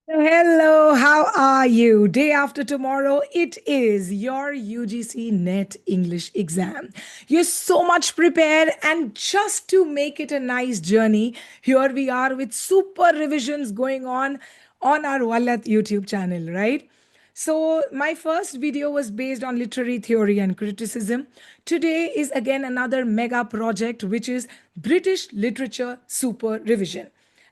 Hello, how are you? Day after tomorrow, it is your UGC NET English exam. You're so much prepared, and just to make it a nice journey, here we are with super revisions going on our Vallath YouTube channel, right? So, my first video was based on literary theory and criticism. Today is again another mega project, which is British Literature Super Revision.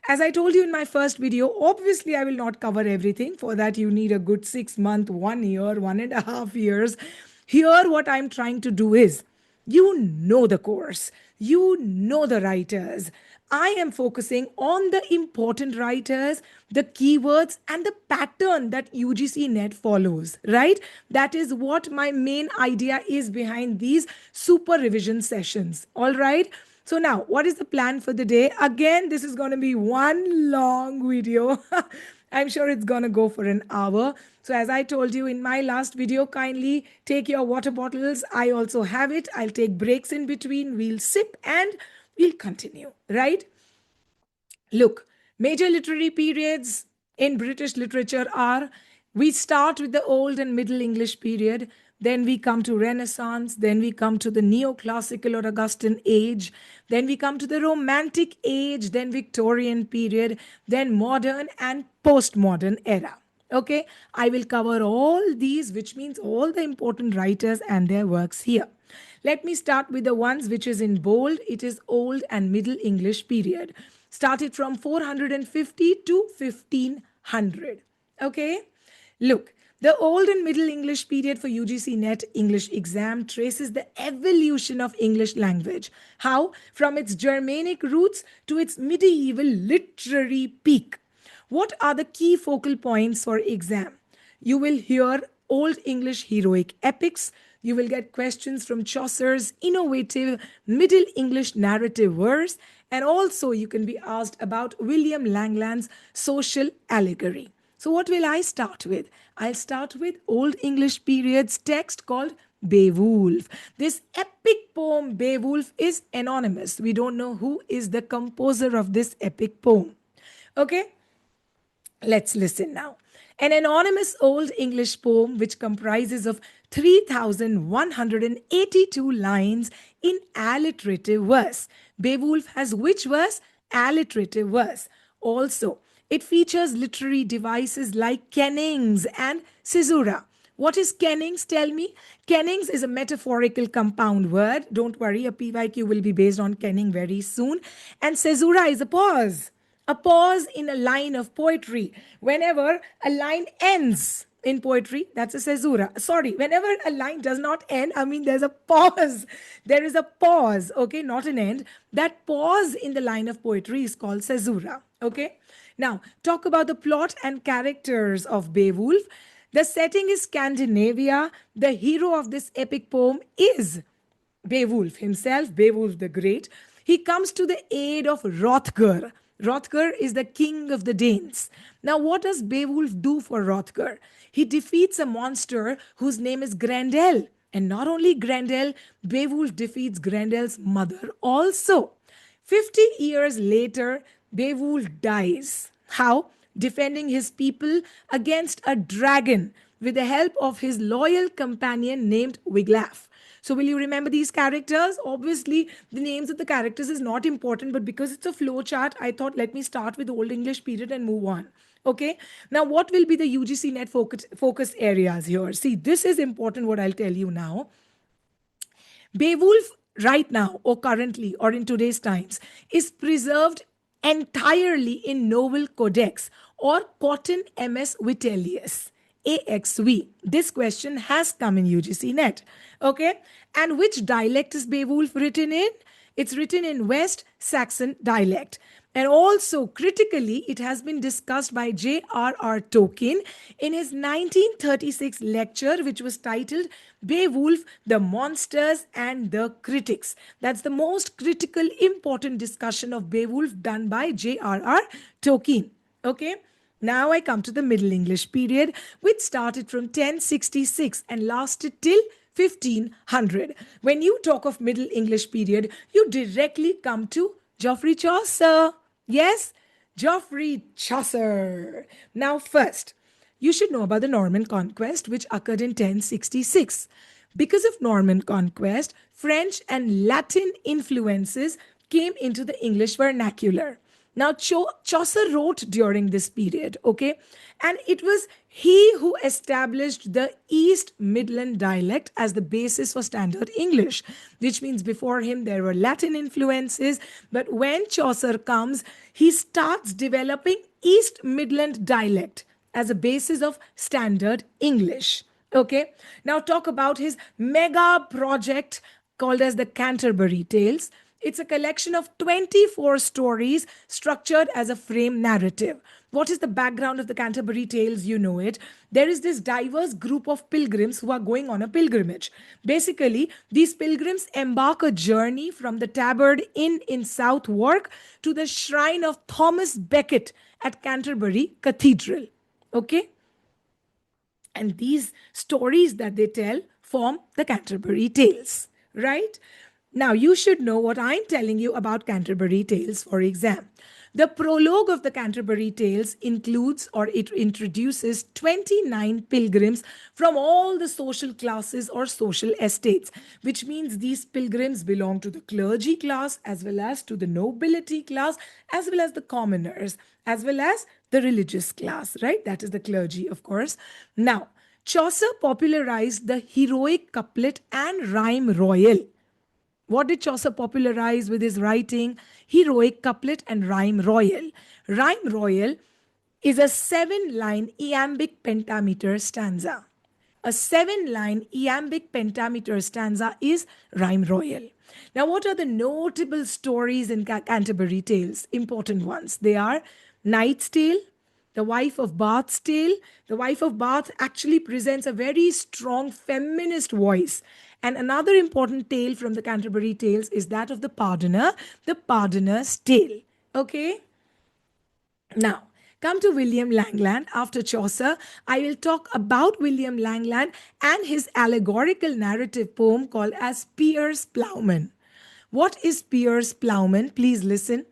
As I told you in my first video, obviously I will not cover everything. For that, you need a good 6 month, 1 year, 1.5 years. Here, what I'm trying to do is you know the course, you know the writers. I am focusing on the important writers, the keywords, and the pattern that UGC Net follows, right? That is what my main idea is behind these super revision sessions. All right. So now, what is the plan for the day? Again, this is going to be one long video. I'm sure it's going to go for an hour. So as I told you in my last video, kindly take your water bottles. I also have it. I'll take breaks in between. We'll sip and we'll continue, right? Look, major literary periods in British literature are, we start with the Old and Middle English period, then we come to Renaissance, then we come to the Neoclassical or Augustan age, then we come to the Romantic age, then Victorian period, then modern and postmodern era. Okay, I will cover all these, which means all the important writers and their works here. Let me start with the ones which is in bold. It is Old and Middle English period. Started from 450 to 1500. Okay? Look, the Old and Middle English period for UGC NET English exam traces the evolution of English language. How? From its Germanic roots to its medieval literary peak. What are the key focal points for exam? You will hear Old English heroic epics. You will get questions from Chaucer's innovative Middle English narrative verse. And also, you can be asked about William Langland's social allegory. So, what will I start with? I'll start with Old English period's text called Beowulf. This epic poem, Beowulf, is anonymous. We don't know who is the composer of this epic poem. Okay? Let's listen now. An anonymous Old English poem which comprises of 3,182 lines in alliterative verse. Beowulf has which verse? Alliterative verse. Also, it features literary devices like kennings and caesura. What is kennings? Tell me. Kennings is a metaphorical compound word. Don't worry, a PYQ will be based on kenning very soon. And caesura is a pause. A pause in a line of poetry. Whenever a line ends in poetry, that's a caesura. Sorry, whenever a line does not end, I mean, there's a pause. There is a pause, okay, not an end. That pause in the line of poetry is called caesura, okay? Now, talk about the plot and characters of Beowulf. The setting is Scandinavia. The hero of this epic poem is Beowulf himself, Beowulf the Great. He comes to the aid of Hrothgar. Hrothgar is the king of the Danes. Now, what does Beowulf do for Hrothgar? He defeats a monster whose name is Grendel. And not only Grendel, Beowulf defeats Grendel's mother also. 50 years later, Beowulf dies. How? Defending his people against a dragon with the help of his loyal companion named Wiglaf. So will you remember these characters? Obviously, the names of the characters is not important, but because it's a flow chart, I thought let me start with Old English period and move on. Okay. Now, what will be the UGC net focus areas here? See, this is important what I'll tell you now. Beowulf right now or currently or in today's times is preserved entirely in Novel Codex or Cotton MS Vitellius. AXV. This question has come in UGC net. Okay. And which dialect is Beowulf written in? It's written in West Saxon dialect. And also, critically, it has been discussed by J.R.R. Tolkien in his 1936 lecture, which was titled Beowulf, the Monsters and the Critics. That's the most critical, important discussion of Beowulf done by J.R.R. Tolkien. Okay. Now I come to the Middle English period, which started from 1066 and lasted till 1500. When you talk of Middle English period, you directly come to Geoffrey Chaucer. Yes, Geoffrey Chaucer. Now, first, you should know about the Norman conquest, which occurred in 1066. Because of Norman conquest, French and Latin influences came into the English vernacular. Now, Chaucer wrote during this period, okay? And it was he who established the East Midland dialect as the basis for standard English, which means before him there were Latin influences. But when Chaucer comes, he starts developing East Midland dialect as a basis of standard English. Okay, now talk about his mega project called as the Canterbury Tales. It's a collection of 24 stories structured as a frame narrative. What is the background of the Canterbury Tales? You know it. There is this diverse group of pilgrims who are going on a pilgrimage. Basically, these pilgrims embark a journey from the Tabard Inn in Southwark to the shrine of Thomas Becket at Canterbury Cathedral. Okay? And these stories that they tell form the Canterbury Tales, right? Now, you should know what I'm telling you about Canterbury Tales for exam. The prologue of the Canterbury Tales includes or it introduces 29 pilgrims from all the social classes or social estates, which means these pilgrims belong to the clergy class as well as to the nobility class as well as the commoners as well as the religious class, right? That is the clergy, of course. Now, Chaucer popularized the heroic couplet and rhyme royal. What did Chaucer popularize with his writing? Heroic couplet and rhyme royal. Rhyme royal is a 7-line iambic pentameter stanza. A 7-line iambic pentameter stanza is rhyme royal. Now, what are the notable stories in Canterbury Tales? Important ones. They are Knight's Tale, the Wife of Bath's Tale. The Wife of Bath actually presents a very strong feminist voice. And another important tale from the Canterbury Tales is that of the Pardoner's Tale. Okay? Now, come to William Langland. After Chaucer, I will talk about William Langland and his allegorical narrative poem called as Piers Plowman. What is Piers Plowman? Please listen.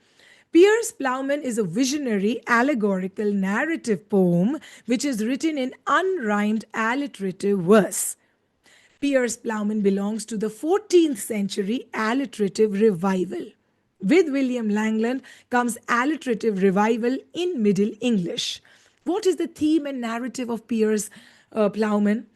Piers Plowman is a visionary allegorical narrative poem which is written in unrhymed alliterative verse. Piers Plowman belongs to the 14th century alliterative revival. With William Langland comes alliterative revival in Middle English. What is the theme and narrative of Piers Plowman?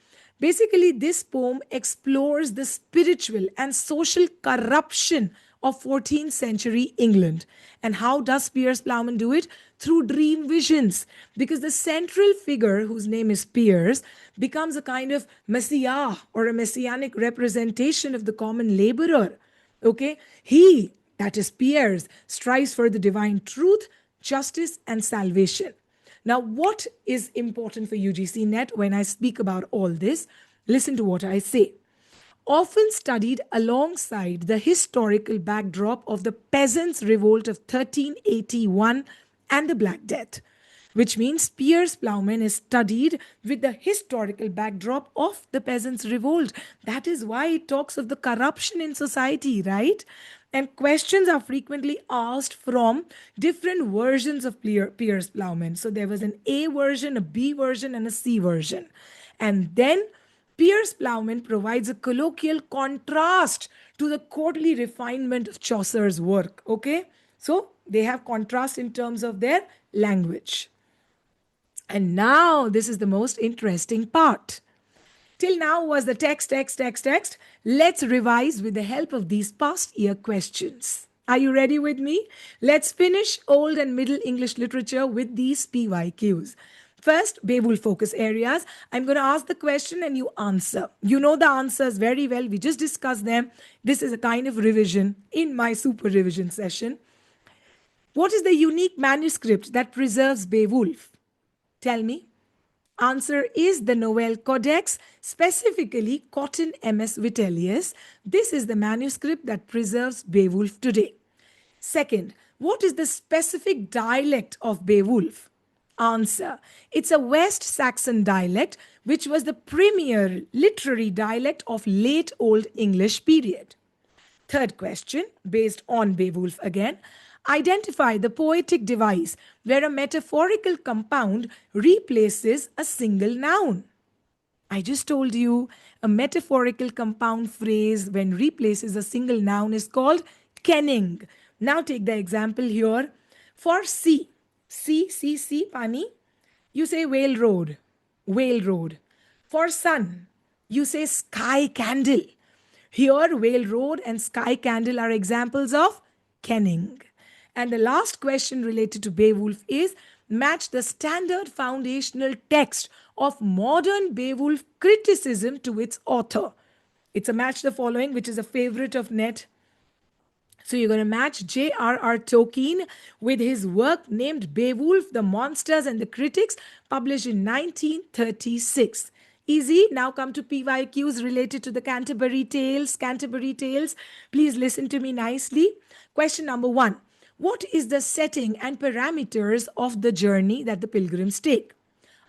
Basically, this poem explores the spiritual and social corruption of 14th century England. And how does Piers Plowman do it? Through dream visions. Because the central figure, whose name is Piers, becomes a kind of messiah or a messianic representation of the common laborer. Okay? He, that is Piers, strives for the divine truth, justice, and salvation. Now, what is important for UGC Net when I speak about all this? Listen to what I say. Often studied alongside the historical backdrop of the Peasants' Revolt of 1381 and the Black Death, which means Piers Plowman is studied with the historical backdrop of the Peasants' Revolt. That is why it talks of the corruption in society, right? And questions are frequently asked from different versions of Piers Plowman. So there was an A version, a B version, and a C version. And then Piers Plowman provides a colloquial contrast to the courtly refinement of Chaucer's work. Okay? So they have contrast in terms of their language. And now this is the most interesting part. Till now was the text. Let's revise with the help of these past year questions. Are you ready with me? Let's finish Old and Middle English literature with these PYQs. First, Beowulf focus areas. I'm going to ask the question and you answer. You know the answers very well. We just discussed them. This is a kind of revision in my super revision session. What is the unique manuscript that preserves Beowulf? Tell me. Answer is the Novel Codex, specifically Cotton MS Vitellius. This is the manuscript that preserves Beowulf today. Second, what is the specific dialect of Beowulf? Answer, it's a West Saxon dialect, which was the premier literary dialect of late Old English period. Third question, based on Beowulf again. Identify the poetic device where a metaphorical compound replaces a single noun. I just told you a metaphorical compound phrase when replaces a single noun is called kenning. Now take the example here. For sea, sea, pani, you say whale road, whale road. For sun, you say sky candle. Here, whale road and sky candle are examples of kenning. And the last question related to Beowulf is match the standard foundational text of modern Beowulf criticism to its author. It's a match the following, which is a favorite of net. So you're going to match J.R.R. Tolkien with his work named Beowulf, the Monsters and the Critics, published in 1936. Easy. Now come to PYQs related to the Canterbury Tales. Canterbury Tales. Please listen to me nicely. Question number 1. What is the setting and parameters of the journey that the pilgrims take?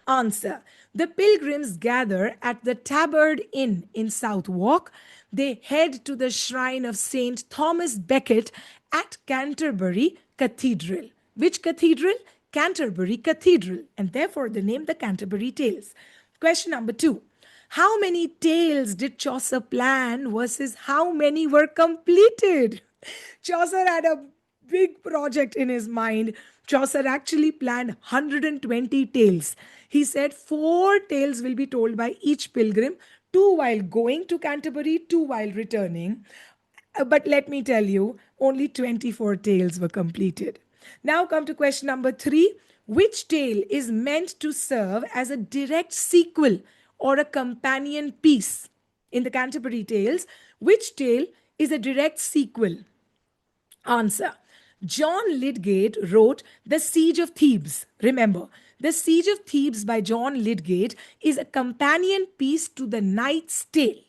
Answer. The pilgrims gather at the Tabard Inn in Southwark. They head to the shrine of St. Thomas Becket at Canterbury Cathedral. Which cathedral? Canterbury Cathedral, and therefore the name the Canterbury Tales. Question number 2. How many tales did Chaucer plan versus how many were completed? Chaucer had a big project in his mind. Chaucer actually planned 120 tales. He said 4 tales will be told by each pilgrim, 2 while going to Canterbury, 2 while returning. But let me tell you, only 24 tales were completed. Now come to question number 3. Which tale is meant to serve as a direct sequel or a companion piece? In the Canterbury Tales, which tale is a direct sequel? Answer. John Lydgate wrote The Siege of Thebes. Remember, The Siege of Thebes by John Lydgate is a companion piece to The Knight's Tale.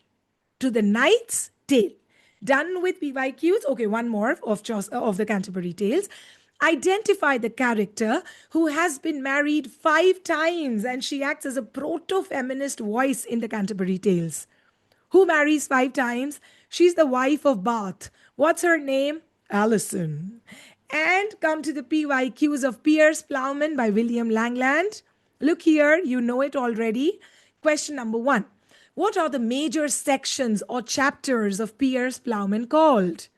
To The Knight's Tale. Done with PYQs. Okay, one more of the Canterbury Tales. Identify the character who has been married 5 times and she acts as a proto-feminist voice in the Canterbury Tales. Who marries 5 times? She's the wife of Bath. What's her name? Alison. And come to the PYQs of Piers Plowman by William Langland. Look here, you know it already. Question number 1. What are the major sections or chapters of Piers Plowman called?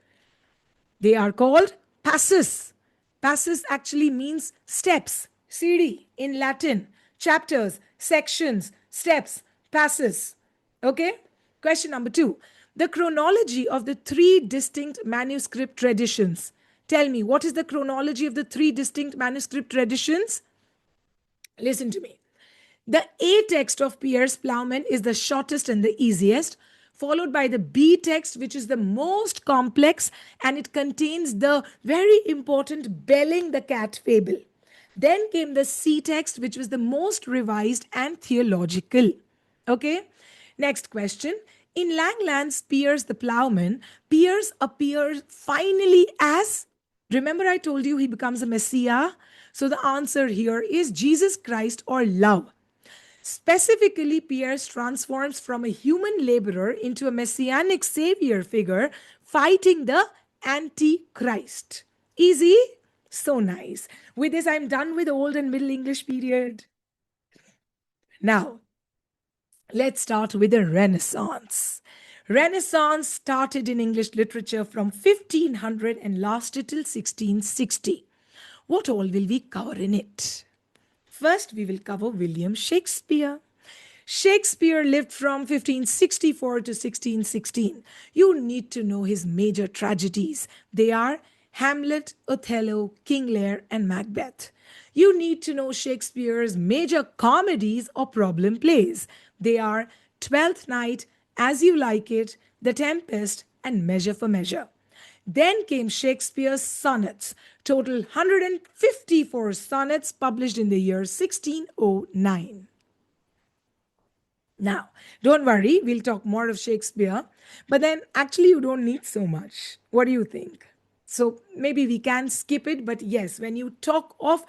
They are called passus. Passus actually means steps, CD in Latin. Chapters, sections, steps, passus. Okay? Question number 2. The chronology of the 3 distinct manuscript traditions. Tell me, what is the chronology of the 3 distinct manuscript traditions? Listen to me. The A text of Piers Plowman is the shortest and the easiest, followed by the B text, which is the most complex, and it contains the very important Belling the Cat fable. Then came the C text, which was the most revised and theological. Okay? Next question. In Langland's Piers the Plowman, Piers appears finally as, remember I told you he becomes a Messiah? So the answer here is Jesus Christ or love. Specifically, Piers transforms from a human laborer into a messianic savior figure fighting the Antichrist. Easy? So nice. With this, I'm done with Old and Middle English period. Now, let's start with the Renaissance. Renaissance started in English literature from 1500 and lasted till 1660. What all will we cover in it? First, we will cover William Shakespeare. Shakespeare lived from 1564 to 1616. You need to know his major tragedies. They are Hamlet, Othello, King Lear, and Macbeth. You need to know Shakespeare's major comedies or problem plays. They are Twelfth Night, As You Like It, The Tempest, and Measure for Measure. Then came Shakespeare's sonnets, total 154 sonnets published in the year 1609. Now, don't worry, we'll talk more of Shakespeare, but then actually you don't need so much. What do you think? So maybe we can skip it, but yes, when you talk of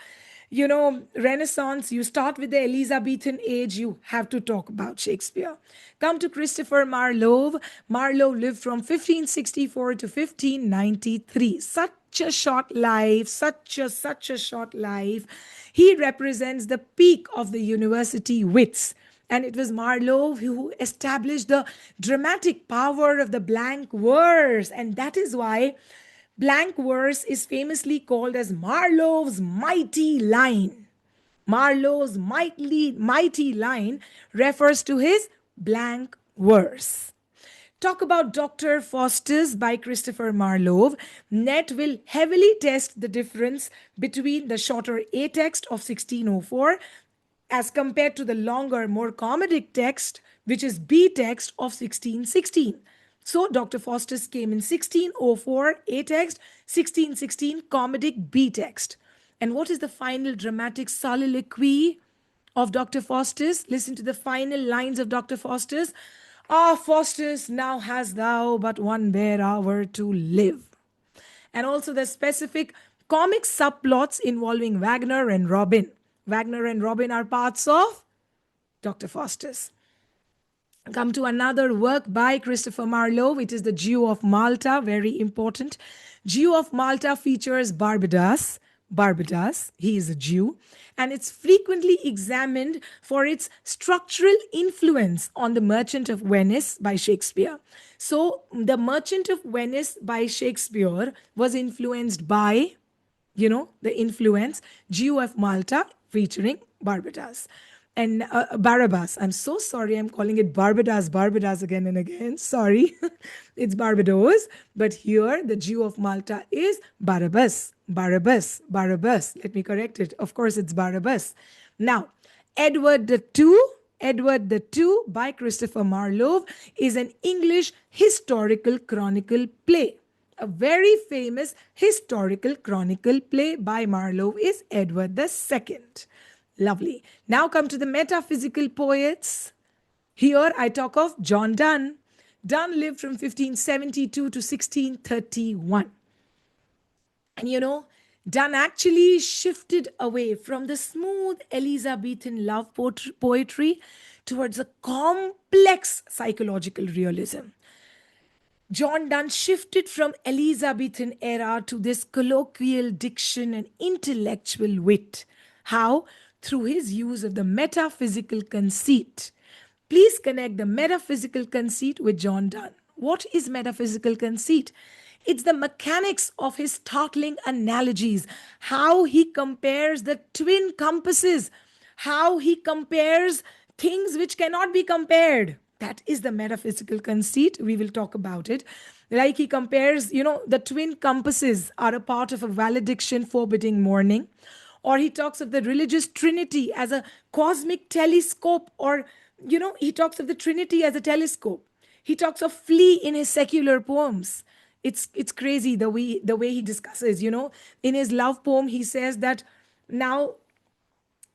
Renaissance, you start with the Elizabethan age, you have to talk about Shakespeare. Come to Christopher Marlowe. Marlowe lived from 1564 to 1593. Such a short life, such a short life. He represents the peak of the university wits. And it was Marlowe who established the dramatic power of the blank verse. And that is why blank verse is famously called as Marlowe's mighty line. Marlowe's mighty line refers to his blank verse. Talk about Dr. Faustus by Christopher Marlowe. Net will heavily test the difference between the shorter A text of 1604 as compared to the longer, more comedic text, which is B text of 1616. So Dr. Faustus came in 1604 A text, 1616 comedic B text. And what is the final dramatic soliloquy of Dr. Faustus? Listen to the final lines of Dr. Faustus. Ah, Faustus, now hast thou but one bare hour to live. And also the specific comic subplots involving Wagner and Robin. Wagner and Robin are parts of Dr. Faustus. Come to another work by Christopher Marlowe. It is the Jew of Malta, very important. Jew of Malta features Barbadas. Barbadas, he is a Jew, and it's frequently examined for its structural influence on The Merchant of Venice by Shakespeare. So, The Merchant of Venice by Shakespeare was influenced by, the influence Jew of Malta featuring Barbadas. And Barabbas. I'm so sorry, I'm calling it Barbadas again and again. Sorry, it's Barbados. But here, the Jew of Malta is Barabbas. Let me correct it. Of course, it's Barabbas. Now, Edward the Two by Christopher Marlowe is an English historical chronicle play. A very famous historical chronicle play by Marlowe is Edward II. Lovely. Now come to the metaphysical poets. Here I talk of John Donne. Donne lived from 1572 to 1631. And Donne actually shifted away from the smooth Elizabethan love poetry towards a complex psychological realism. John Donne shifted from Elizabethan era to this colloquial diction and intellectual wit. How? Through his use of the metaphysical conceit. Please connect the metaphysical conceit with John Donne. What is metaphysical conceit? It's the mechanics of his startling analogies, how he compares the twin compasses, how he compares things which cannot be compared. That is the metaphysical conceit. We will talk about it. Like he compares, the twin compasses are a part of a valediction forbidding mourning. Or he talks of the religious trinity as a cosmic telescope, or, he talks of the trinity as a telescope. He talks of flea in his secular poems. It's crazy the way he discusses, In his love poem, he says that now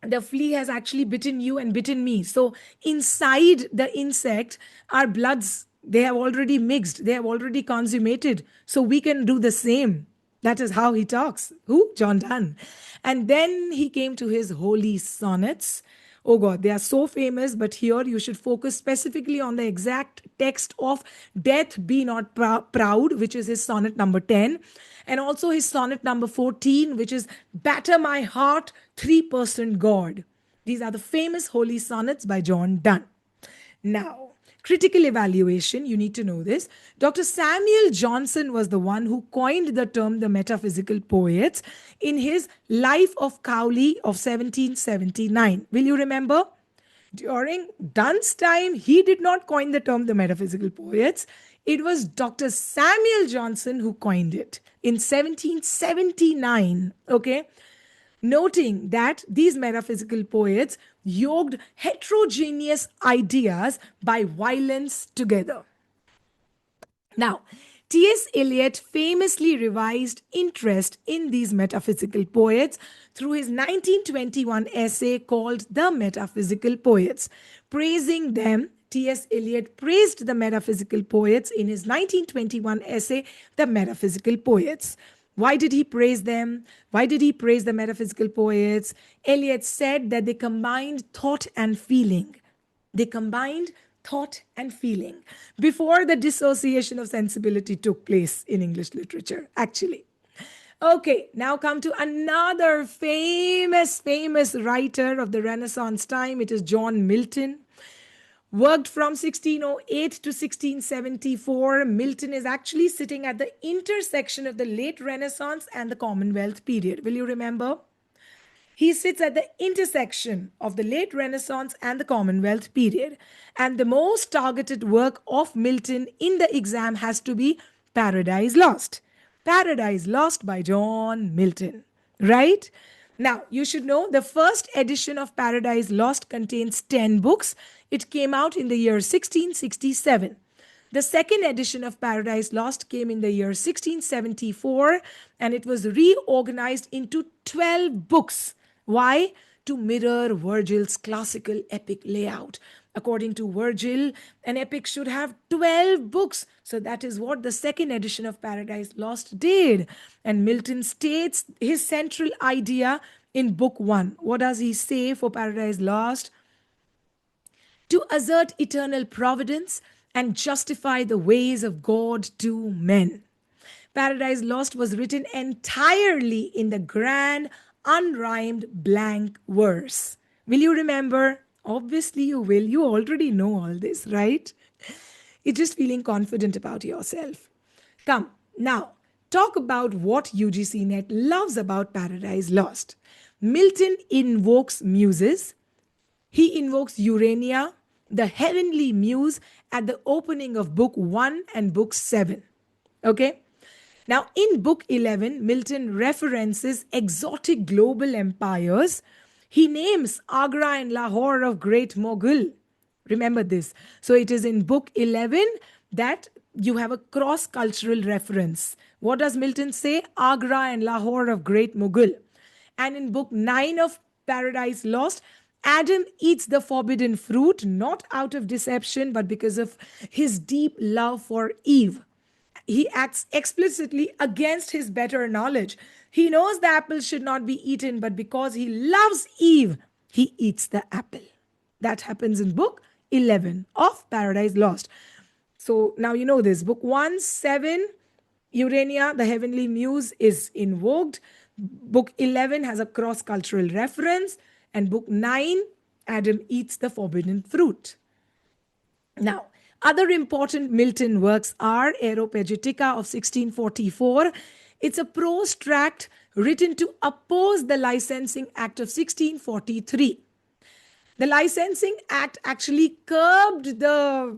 the flea has actually bitten you and bitten me. So inside the insect, our bloods, they have already mixed, they have already consummated. So we can do the same. That is how he talks. Who? John Donne. And then he came to his holy sonnets. Oh God, they are so famous, but here you should focus specifically on the exact text of Death Be Not Proud, which is his sonnet number 10, and also his sonnet number 14, which is Batter My Heart, 3% God. These are the famous holy sonnets by John Donne. Now, critical evaluation, you need to know this. Dr. Samuel Johnson was the one who coined the term the metaphysical poets in his Life of Cowley of 1779. Will you remember? During Donne's time, he did not coin the term the metaphysical poets. It was Dr. Samuel Johnson who coined it in 1779. Okay. Noting that these metaphysical poets yoked heterogeneous ideas by violence together. Now, T.S. Eliot famously revised interest in these metaphysical poets through his 1921 essay called The Metaphysical Poets. Praising them, T.S. Eliot praised the metaphysical poets in his 1921 essay, The Metaphysical Poets. Why did he praise them? Why did he praise the metaphysical poets? Eliot said that they combined thought and feeling. They combined thought and feeling before the dissociation of sensibility took place in English literature, actually. Okay, now come to another famous writer of the Renaissance time. It is John Milton. Worked from 1608 to 1674. Milton is actually sitting at the intersection of the late Renaissance and the Commonwealth period. Will you remember? He sits at the intersection of the late Renaissance and the Commonwealth period. And the most targeted work of Milton in the exam has to be Paradise Lost. Paradise Lost by John Milton, right? Now, you should know the first edition of Paradise Lost contains 10 books. It came out in the year 1667. The second edition of Paradise Lost came in the year 1674 and it was reorganized into 12 books. Why? To mirror Virgil's classical epic layout. According to Virgil, an epic should have 12 books. So that is what the second edition of Paradise Lost did. And Milton states his central idea in book 1. What does he say for Paradise Lost? To assert eternal providence and justify the ways of God to men. Paradise Lost was written entirely in the grand, unrhymed blank verse. Will you remember? Obviously you will. You already know all this, right? You're just feeling confident about yourself. Come, now, talk about what UGC Net loves about Paradise Lost. Milton invokes muses. He invokes Urania, the heavenly muse, at the opening of book 1 and book 7. Okay? Now, in book 11, Milton references exotic global empires. He names Agra and Lahore of Great Mughal. Remember this. So it is in book 11 that you have a cross-cultural reference. What does Milton say? Agra and Lahore of Great Mughal. And in book 9 of Paradise Lost, Adam eats the forbidden fruit, not out of deception, but because of his deep love for Eve. He acts explicitly against his better knowledge. He knows the apple should not be eaten, but because he loves Eve, he eats the apple. That happens in book 11 of Paradise Lost. So now you know this. Book 1, 7, Urania, the heavenly muse, is invoked. Book 11 has a cross-cultural reference. And book 9, Adam eats the forbidden fruit. Now, other important Milton works are Aeropagitica of 1644. It's a prose tract written to oppose the Licensing Act of 1643. The Licensing Act actually curbed the,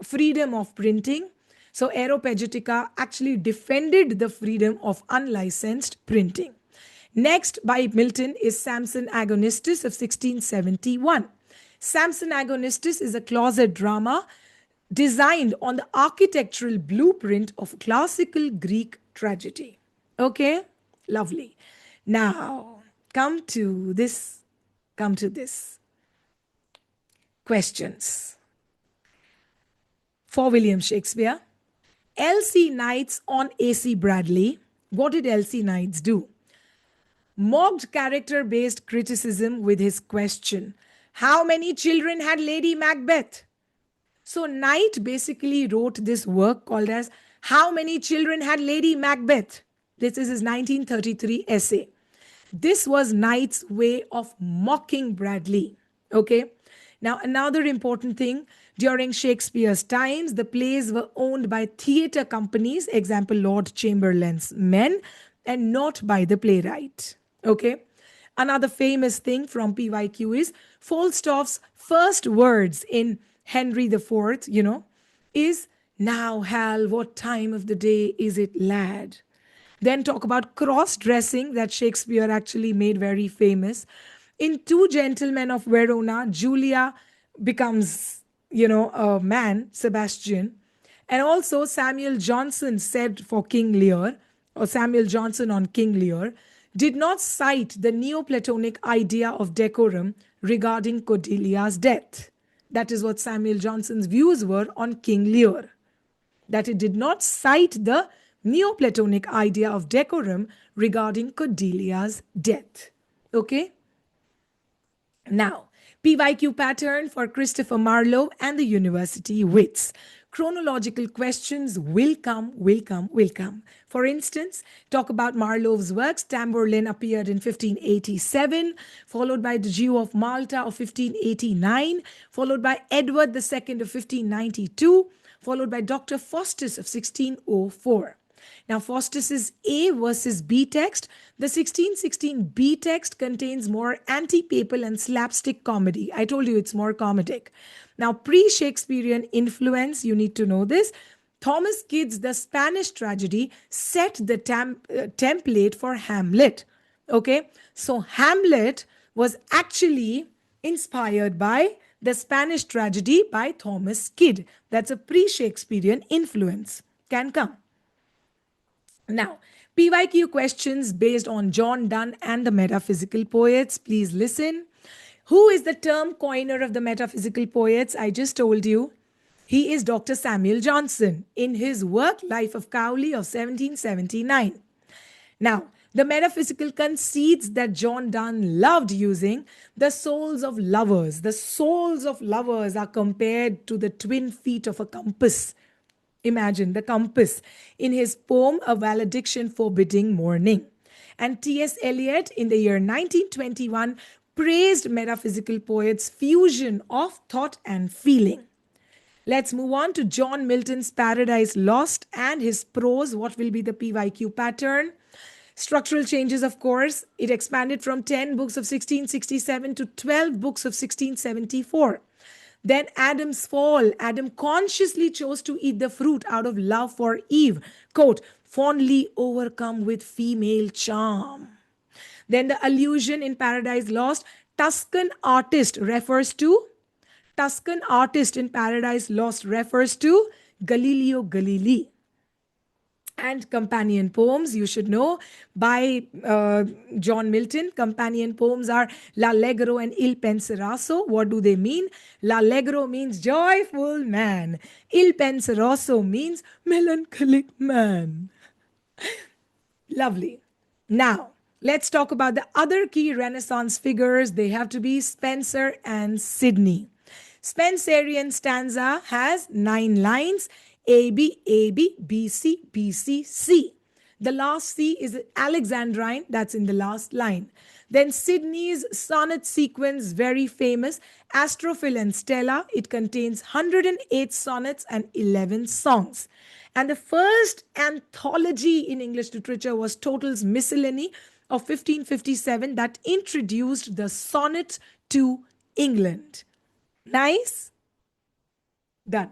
freedom of printing. So Aeropagitica actually defended the freedom of unlicensed printing. Next by Milton is Samson Agonistes of 1671. Samson Agonistes is a closet drama designed on the architectural blueprint of classical Greek tragedy. Okay? Lovely. Now, come to this. Questions. For William Shakespeare, L.C. Knights on A.C. Bradley. What did L.C. Knights do? Mocked character-based criticism with his question, how many children had Lady Macbeth? So Knight basically wrote this work called as How Many Children Had Lady Macbeth? This is his 1933 essay. This was Knight's way of mocking Bradley. Okay. Now, another important thing, during Shakespeare's times, the plays were owned by theatre companies, example, Lord Chamberlain's Men, and not by the playwright. Okay. Another famous thing from PYQ is Falstaff's first words in Henry IV, is, now, Hal, what time of the day is it, lad? Then talk about cross-dressing that Shakespeare actually made very famous. In Two Gentlemen of Verona, Julia becomes, a man, Sebastian. And also Samuel Johnson said for King Lear, or Samuel Johnson on King Lear, did not cite the Neoplatonic idea of decorum regarding Cordelia's death. That is what Samuel Johnson's views were on King Lear. That it did not cite the Neoplatonic idea of decorum regarding Cordelia's death. Okay? Now, PYQ pattern for Christopher Marlowe and the university wits. Chronological questions will come, will come, will come. For instance, talk about Marlowe's works. Tamburlaine appeared in 1587, followed by the Jew of Malta of 1589, followed by Edward II of 1592, followed by Dr. Faustus of 1604. Now, Faustus's A versus B text. The 1616 B text contains more anti-papal and slapstick comedy. I told you it's more comedic. Now, pre-Shakespearean influence, you need to know this. Thomas Kyd's The Spanish Tragedy set the template for Hamlet. Okay, so Hamlet was actually inspired by The Spanish Tragedy by Thomas Kyd. That's a pre-Shakespearean influence. Can come. Now, PYQ questions based on John Donne and the metaphysical poets. Please listen. Who is the term coiner of the metaphysical poets? I just told you. He is Dr. Samuel Johnson in his work Life of Cowley of 1779. Now, the metaphysical concedes that John Donne loved using the souls of lovers. The souls of lovers are compared to the twin feet of a compass. Imagine the compass in his poem A Valediction Forbidding Mourning. And T.S. Eliot in the year 1921 praised metaphysical poets' fusion of thought and feeling. Let's move on to John Milton's Paradise Lost and his prose. What will be the PYQ pattern? Structural changes, of course. It expanded from 10 books of 1667 to 12 books of 1674. Then Adam's fall. Adam consciously chose to eat the fruit out of love for Eve. Quote, fondly overcome with female charm. Then the allusion in Paradise Lost, Tuscan artist in Paradise Lost refers to Galileo Galilei. And companion poems, you should know, by John Milton. Companion poems are L'Allegro and Il Penseroso. What do they mean? L'Allegro means joyful man. Il Penseroso means melancholic man. Lovely. Now, let's talk about the other key Renaissance figures. They have to be Spenser and Sidney. Spenserian stanza has 9 lines. A, B, A, B, B, C, B, C, C. The last C is Alexandrine, that's in the last line. Then Sidney's sonnet sequence, very famous, Astrophil and Stella. It contains 108 sonnets and 11 songs. And the first anthology in English literature was Total's Miscellany of 1557 that introduced the sonnet to England. Nice? Done.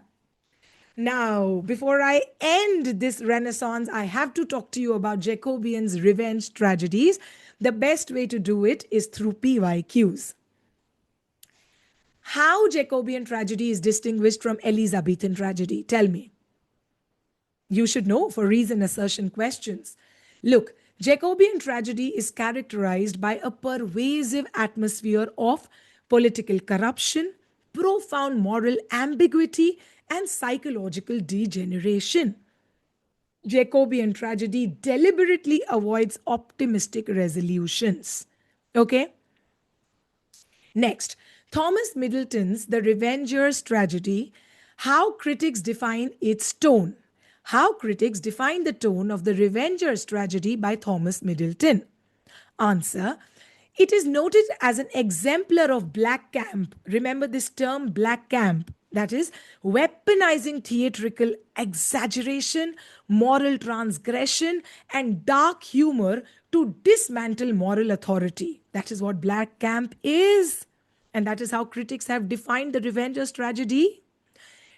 Now, before I end this Renaissance, I have to talk to you about Jacobean's revenge tragedies. The best way to do it is through PYQs. How Jacobean tragedy is distinguished from Elizabethan tragedy? Tell me. You should know for reason assertion questions. Look, Jacobean tragedy is characterized by a pervasive atmosphere of political corruption, profound moral ambiguity, and psychological degeneration. Jacobean tragedy deliberately avoids optimistic resolutions. Okay? Next, Thomas Middleton's The Revenger's Tragedy. How critics define its tone. How critics define the tone of The Revenger's Tragedy by Thomas Middleton. Answer. It is noted as an exemplar of black camp. Remember this term, black camp. That is, weaponizing theatrical exaggeration, moral transgression, and dark humor to dismantle moral authority. That is what black camp is. And that is how critics have defined The Revenger's Tragedy.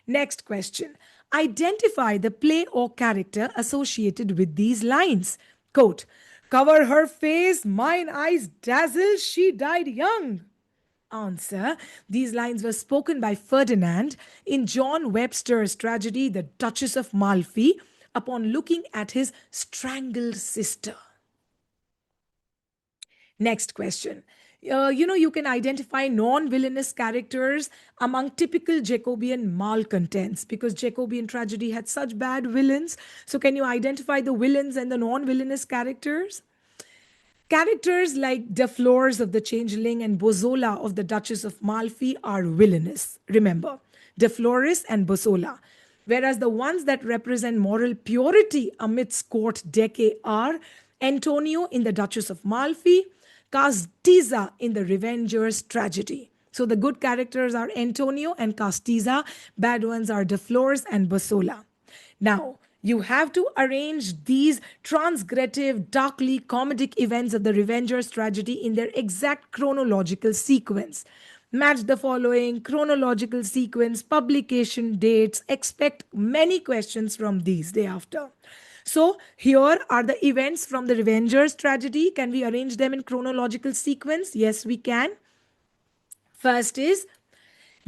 Next question. Identify the play or character associated with these lines. Quote, cover her face, mine eyes dazzle, she died young. Answer. These lines were spoken by Ferdinand in John Webster's tragedy, The Duchess of Malfi, upon looking at his strangled sister. Next question. You can identify non-villainous characters among typical Jacobean malcontents because Jacobean tragedy had such bad villains. So, can you identify the villains and the non-villainous characters? Characters like De Flores of the Changeling and Bozola of the Duchess of Malfi are villainous. Remember, De Flores and Bozola. Whereas the ones that represent moral purity amidst court decay are Antonio in the Duchess of Malfi, Castiza in the Revenger's Tragedy. So the good characters are Antonio and Castiza, bad ones are De Flores and Bozola. Now, you have to arrange these transgressive, darkly comedic events of the Revenger's Tragedy in their exact chronological sequence. Match the following chronological sequence, publication dates, expect many questions from these day after. So, here are the events from the Revenger's Tragedy. Can we arrange them in chronological sequence? Yes, we can. First is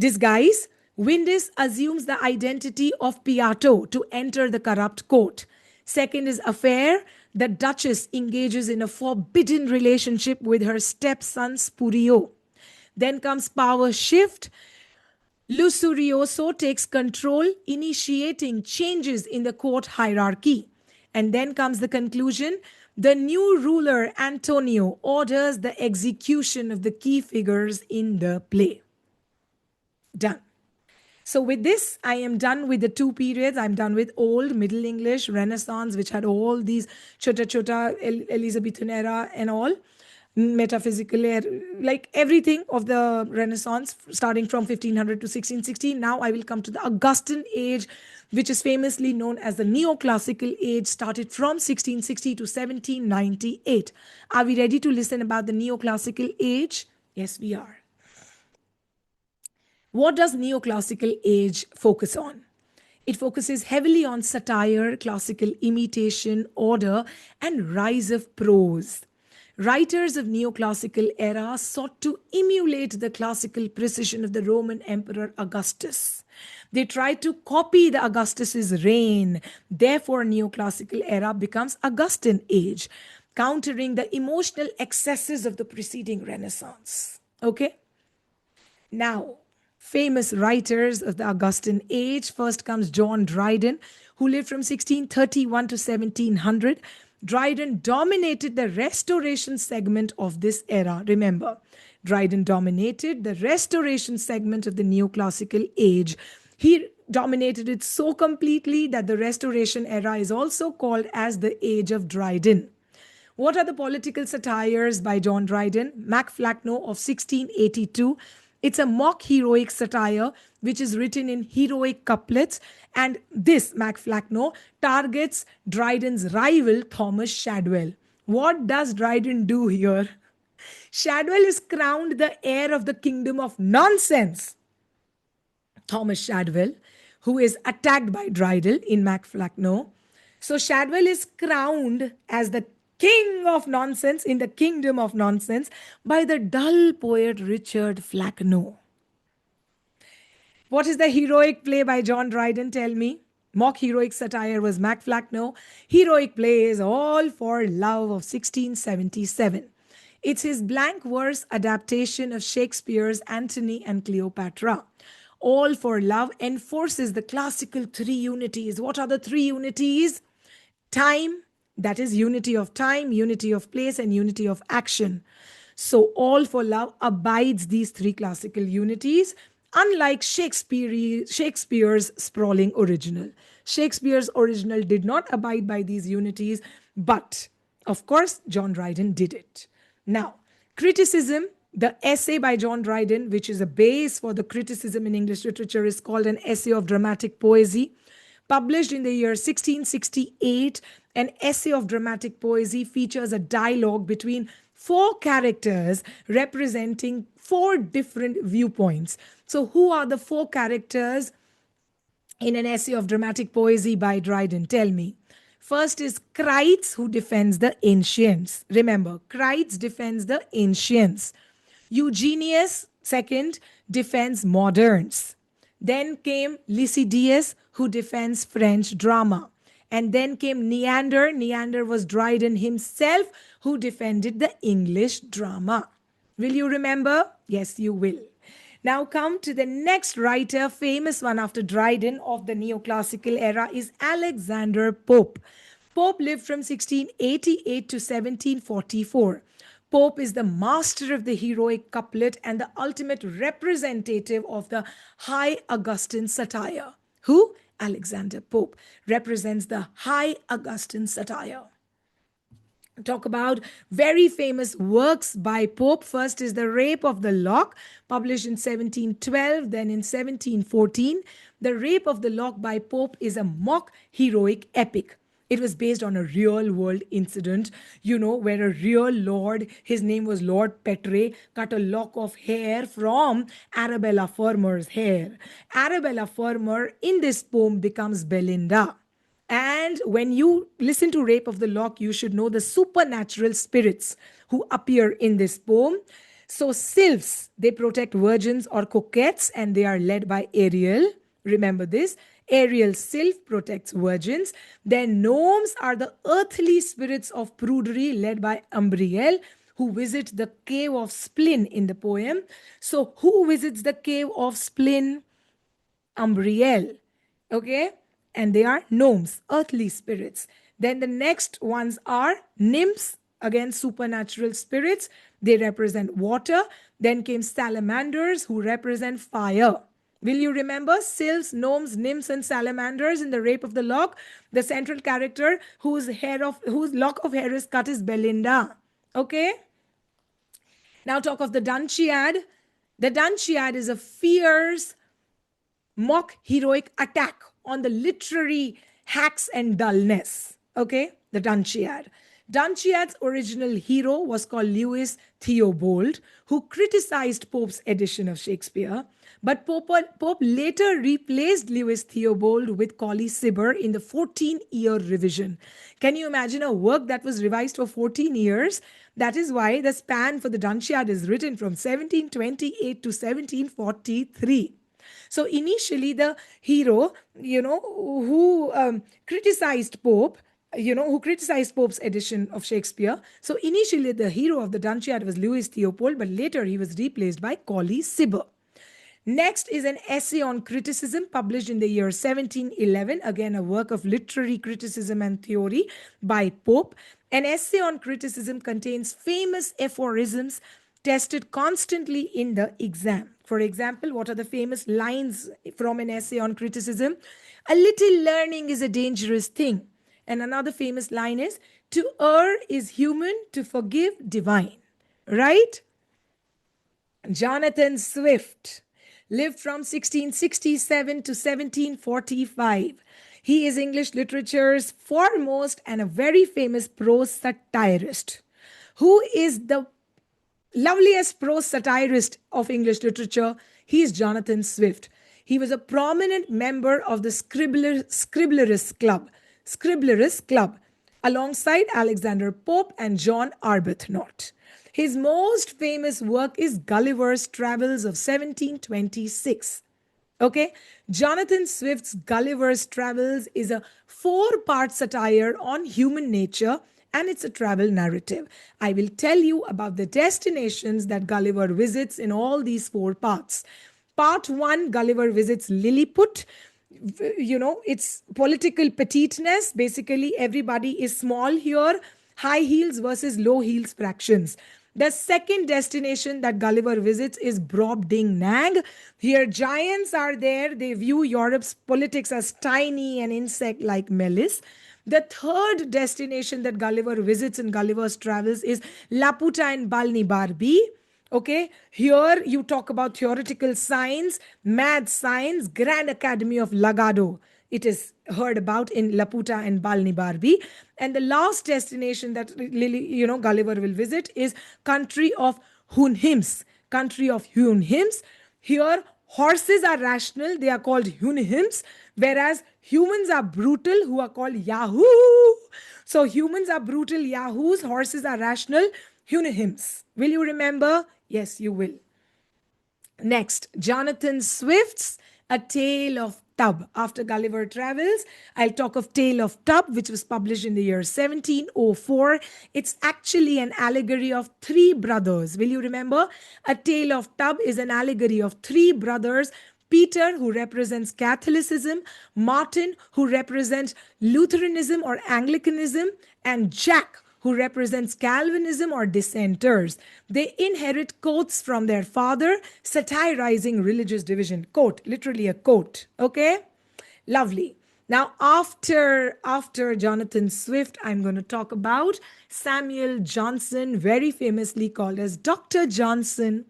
disguise. Windus assumes the identity of Piatto to enter the corrupt court. Second is affair. The Duchess engages in a forbidden relationship with her stepson Spurio. Then comes power shift. Lusurioso takes control, initiating changes in the court hierarchy. And then comes the conclusion. The new ruler, Antonio, orders the execution of the key figures in the play. Done. So with this, I am done with the two periods. I'm done with Old, Middle English, Renaissance, which had all these chota Elizabethan era and all, metaphysical, like everything of the Renaissance, starting from 1500 to 1616. Now I will come to the Augustan age, which is famously known as the Neoclassical age, started from 1660 to 1798. Are we ready to listen about the Neoclassical age? Yes, we are. What does neoclassical age focus on? It focuses heavily on satire, classical imitation, order, and rise of prose. Writers of neoclassical era sought to emulate the classical precision of the Roman Emperor Augustus. They tried to copy the Augustus's reign. Therefore, neoclassical era becomes Augustan age, countering the emotional excesses of the preceding Renaissance. Okay? Now, famous writers of the Augustan age. First comes John Dryden, who lived from 1631 to 1700. Dryden dominated the Restoration segment of this era. Remember, Dryden dominated the Restoration segment of the Neoclassical age. He dominated it so completely that the Restoration era is also called as the Age of Dryden. What are the political satires by John Dryden? Macflackno of 1682. It's a mock heroic satire which is written in heroic couplets, and this Macflackno targets Dryden's rival Thomas Shadwell. What does Dryden do here? Shadwell is crowned the heir of the kingdom of nonsense. Thomas Shadwell, who is attacked by Dryden in Macflackno. So Shadwell is crowned as the king of nonsense in the kingdom of nonsense by the dull poet Richard Flackno. What is the heroic play by John Dryden? Tell me. Mock heroic satire was Macflackno. Heroic play is All for Love of 1677. It's his blank verse adaptation of Shakespeare's Antony and Cleopatra. All for Love enforces the classical three unities. What are the three unities? Time, that is unity of time, unity of place, and unity of action. So All for Love abides these three classical unities, unlike Shakespeare's sprawling original. Shakespeare's original did not abide by these unities, but of course, John Dryden did it. Now, criticism, the essay by John Dryden, which is a base for the criticism in English literature, is called an essay of dramatic poesy. Published in the year 1668, an essay of dramatic poesy features a dialogue between four characters representing four different viewpoints. So, who are the four characters in an essay of dramatic poesy by Dryden? Tell me. First is Crites, who defends the ancients. Remember, Crites defends the ancients. Eugenius, second, defends moderns. Then came Lycidius, who defends French drama. And then came Neander. Neander was Dryden himself, who defended the English drama. Will you remember? Yes, you will. Now come to the next writer, famous one after Dryden of the neoclassical era is Alexander Pope. Pope lived from 1688 to 1744. Pope is the master of the heroic couplet and the ultimate representative of the high Augustan satire. Who? Alexander Pope represents the high Augustan satire. Talk about very famous works by Pope. First is The Rape of the Lock, published in 1712, then in 1714. The Rape of the Lock by Pope is a mock heroic epic. It was based on a real world incident, where a real lord, his name was Lord Petre, cut a lock of hair from Arabella Fermor's hair. Arabella Fermor in this poem becomes Belinda. And when you listen to Rape of the Lock, you should know the supernatural spirits who appear in this poem. So, sylphs, they protect virgins or coquettes, and they are led by Ariel. Remember this. Ariel sylph protects virgins. Then, gnomes are the earthly spirits of prudery, led by Umbriel, who visit the cave of Splin in the poem. So, who visits the cave of Splin? Umbriel. Okay? And they are gnomes, earthly spirits. Then the next ones are nymphs, again supernatural spirits. They represent water. Then came salamanders, who represent fire. Will you remember sylphs, gnomes, nymphs, and salamanders in the Rape of the Lock? The central character whose lock of hair is cut is Belinda. Okay. Now talk of the Dunciad. The Dunciad is a fierce mock heroic attack on the literary hacks and dullness. Okay, the Dunciad. Dunciad's original hero was called Lewis Theobald, who criticized Pope's edition of Shakespeare. But Pope later replaced Lewis Theobald with Colley Cibber in the 14-year revision. Can you imagine a work that was revised for 14 years? That is why the span for the Dunciad is written from 1728 to 1743. So initially, the hero, who criticized Pope, who criticized Pope's edition of Shakespeare. So initially, the hero of the Dunciad was Lewis Theobald, but later he was replaced by Colley Cibber. Next is an essay on criticism published in the year 1711, again a work of literary criticism and theory by Pope. An essay on criticism contains famous aphorisms tested constantly in the exam. For example, what are the famous lines from an essay on criticism? A little learning is a dangerous thing. And another famous line is, to err is human, to forgive divine. Right? Jonathan Swift lived from 1667 to 1745. He is English literature's foremost and a very famous prose satirist. Who is the loveliest prose satirist of English literature? He is Jonathan Swift. He was a prominent member of the Scriblerus Club, alongside Alexander Pope and John Arbuthnot. His most famous work is Gulliver's Travels of 1726. Okay, Jonathan Swift's Gulliver's Travels is a 4-part satire on human nature, and it's a travel narrative. I will tell you about the destinations that Gulliver visits in all these 4 parts. Part 1, Gulliver visits Lilliput. It's political petiteness. Basically, everybody is small here. High heels versus low heels fractions. The second destination that Gulliver visits is Brobdingnag. Here, giants are there. They view Europe's politics as tiny and insect-like malice. The third destination that Gulliver visits in Gulliver's Travels is Laputa and Balnibarbi. Okay, here you talk about theoretical science, mad science, Grand Academy of Lagado. It is heard about in Laputa and Balnibarbi. And the last destination that Gulliver will visit is country of Hunhims. Country of Hunhims. Here, horses are rational, they are called Hunhims, whereas humans are brutal, who are called Yahoo. So humans are brutal Yahoos, horses are rational, Hunhims. Will you remember? Yes, you will. Next, Jonathan Swift's A Tale of Tub. After Gulliver Travels, I'll talk of Tale of Tub, which was published in the year 1704. It's actually an allegory of three brothers. Will you remember? A Tale of Tub is an allegory of three brothers. Peter, who represents Catholicism, Martin, who represents Lutheranism or Anglicanism, and Jack, who represents Calvinism or dissenters. They inherit quotes from their father, satirizing religious division. Quote, literally a quote. Okay? Lovely. Now, after Jonathan Swift, I'm going to talk about Samuel Johnson, very famously called as Dr. Johnson.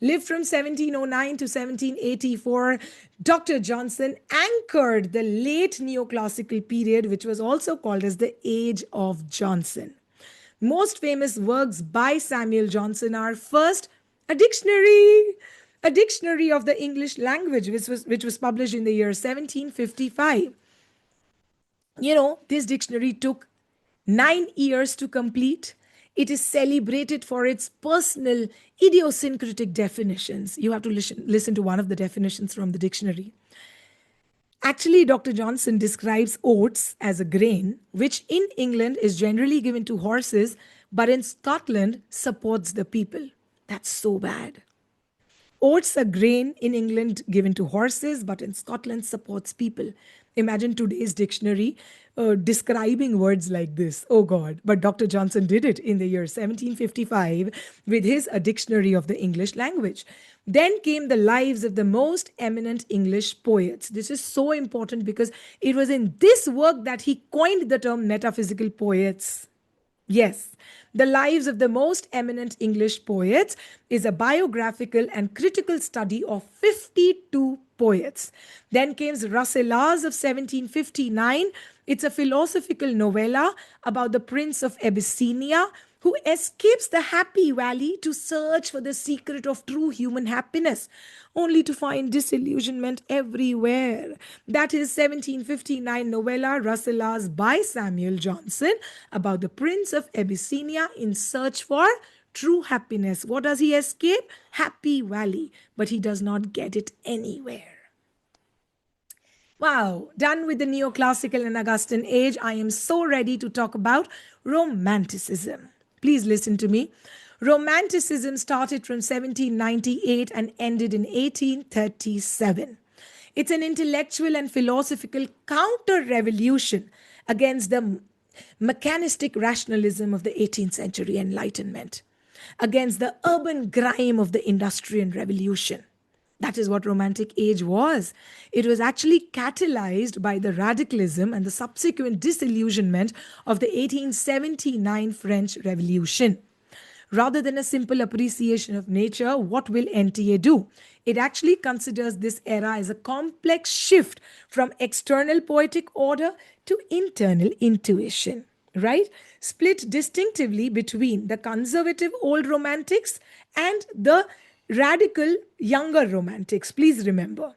Lived from 1709 to 1784. Dr. Johnson anchored the late neoclassical period, which was also called as the Age of Johnson. Most famous works by Samuel Johnson are first, a dictionary of the English language, which was published in the year 1755. This dictionary took 9 years to complete. It is celebrated for its personal idiosyncratic definitions. You have to listen to one of the definitions from the dictionary. Actually, Dr. Johnson describes oats as a grain, which in England is generally given to horses, but in Scotland supports the people. That's so bad. Oats, a grain in England given to horses, but in Scotland supports people. Imagine today's dictionary describing words like this. Oh God. But Dr. Johnson did it in the year 1755 with his A Dictionary of the English Language. Then came the lives of the most eminent English poets. This is so important because it was in this work that he coined the term metaphysical poets. Yes, The Lives of the Most Eminent English Poets is a biographical and critical study of 52 poets. Then came Rasselas of 1759. It's a philosophical novella about the Prince of Abyssinia who escapes the happy valley to search for the secret of true human happiness, only to find disillusionment everywhere. That is 1759 novella Rasselas by Samuel Johnson about the Prince of Abyssinia in search for true happiness. What does he escape? Happy valley, but he does not get it anywhere. Wow, done with the neoclassical and Augustan age. I am so ready to talk about Romanticism. Please listen to me. Romanticism started from 1798 and ended in 1837. It's an intellectual and philosophical counter-revolution against the mechanistic rationalism of the 18th century Enlightenment, against the urban grime of the Industrial Revolution. That is what Romantic Age was. It was actually catalyzed by the radicalism and the subsequent disillusionment of the 1879 French Revolution. Rather than a simple appreciation of nature, what will NTA do? It actually considers this era as a complex shift from external poetic order to internal intuition, right? Split distinctively between the conservative old romantics and the radical younger romantics. Please remember,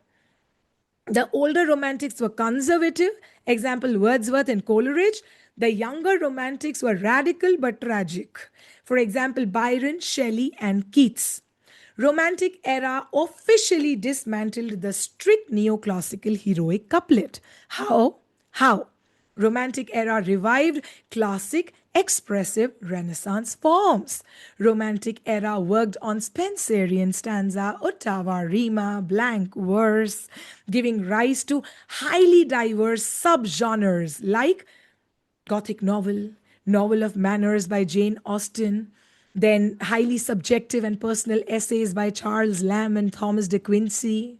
the older romantics were conservative, example Wordsworth and Coleridge. The younger romantics were radical but tragic, for example Byron, Shelley and Keats. Romantic era officially dismantled the strict neoclassical heroic couplet. How? Romantic era revived classic expressive Renaissance forms. Romantic era worked on Spenserian stanza, ottava, rima, blank verse, giving rise to highly diverse subgenres like Gothic novel, novel of manners by Jane Austen, then highly subjective and personal essays by Charles Lamb and Thomas de Quincey.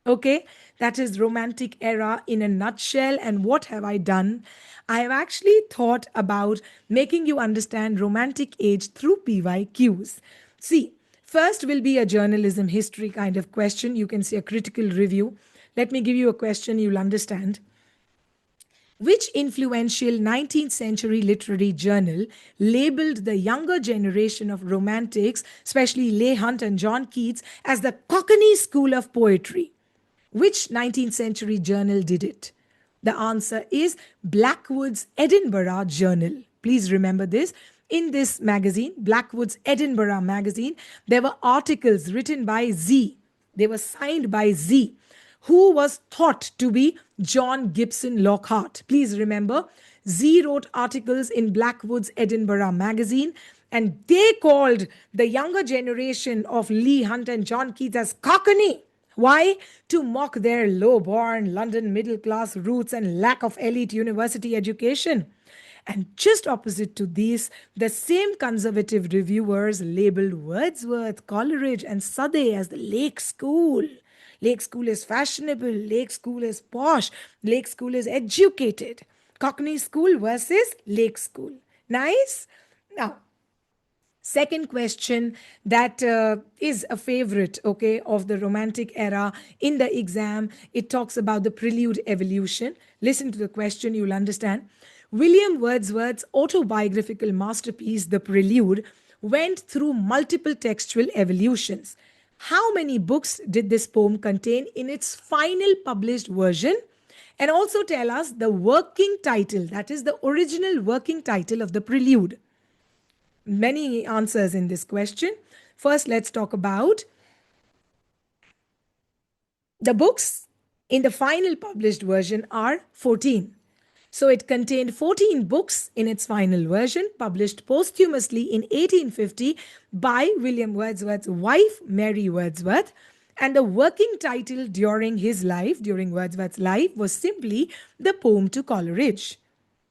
Okay, that is Romantic era in a nutshell. And what have I done? I have actually thought about making you understand Romantic age through PYQs. See, first will be a journalism history kind of question. You can see a critical review. Let me give you a question you'll understand. Which influential 19th century literary journal labeled the younger generation of romantics, especially Leigh Hunt and John Keats, as the Cockney school of poetry? Which 19th century journal did it? The answer is Blackwood's Edinburgh Journal. Please remember this. In this magazine, Blackwood's Edinburgh magazine, there were articles written by Z. They were signed by Z, who was thought to be John Gibson Lockhart. Please remember, Z wrote articles in Blackwood's Edinburgh magazine, and they called the younger generation of Leigh Hunt and John Keats as Cockney. Why? To mock their low born London middle class roots and lack of elite university education. And just opposite to these, the same conservative reviewers labeled Wordsworth, Coleridge, and Southey as the Lake School. Lake School is fashionable, Lake School is posh, Lake School is educated. Cockney School versus Lake School. Nice? Now, second question that is a favorite, okay, of the Romantic era in the exam. It talks about the prelude evolution. Listen to the question, you'll understand. William Wordsworth's autobiographical masterpiece, The Prelude, went through multiple textual evolutions. How many books did this poem contain in its final published version? And also tell us the working title, that is the original working title of The Prelude. Many answers in this question. First, let's talk about the books in the final published version are 14. So it contained 14 books in its final version, published posthumously in 1850 by William Wordsworth's wife, Mary Wordsworth. And the working title during his life, during Wordsworth's life, was simply The Poem to Coleridge.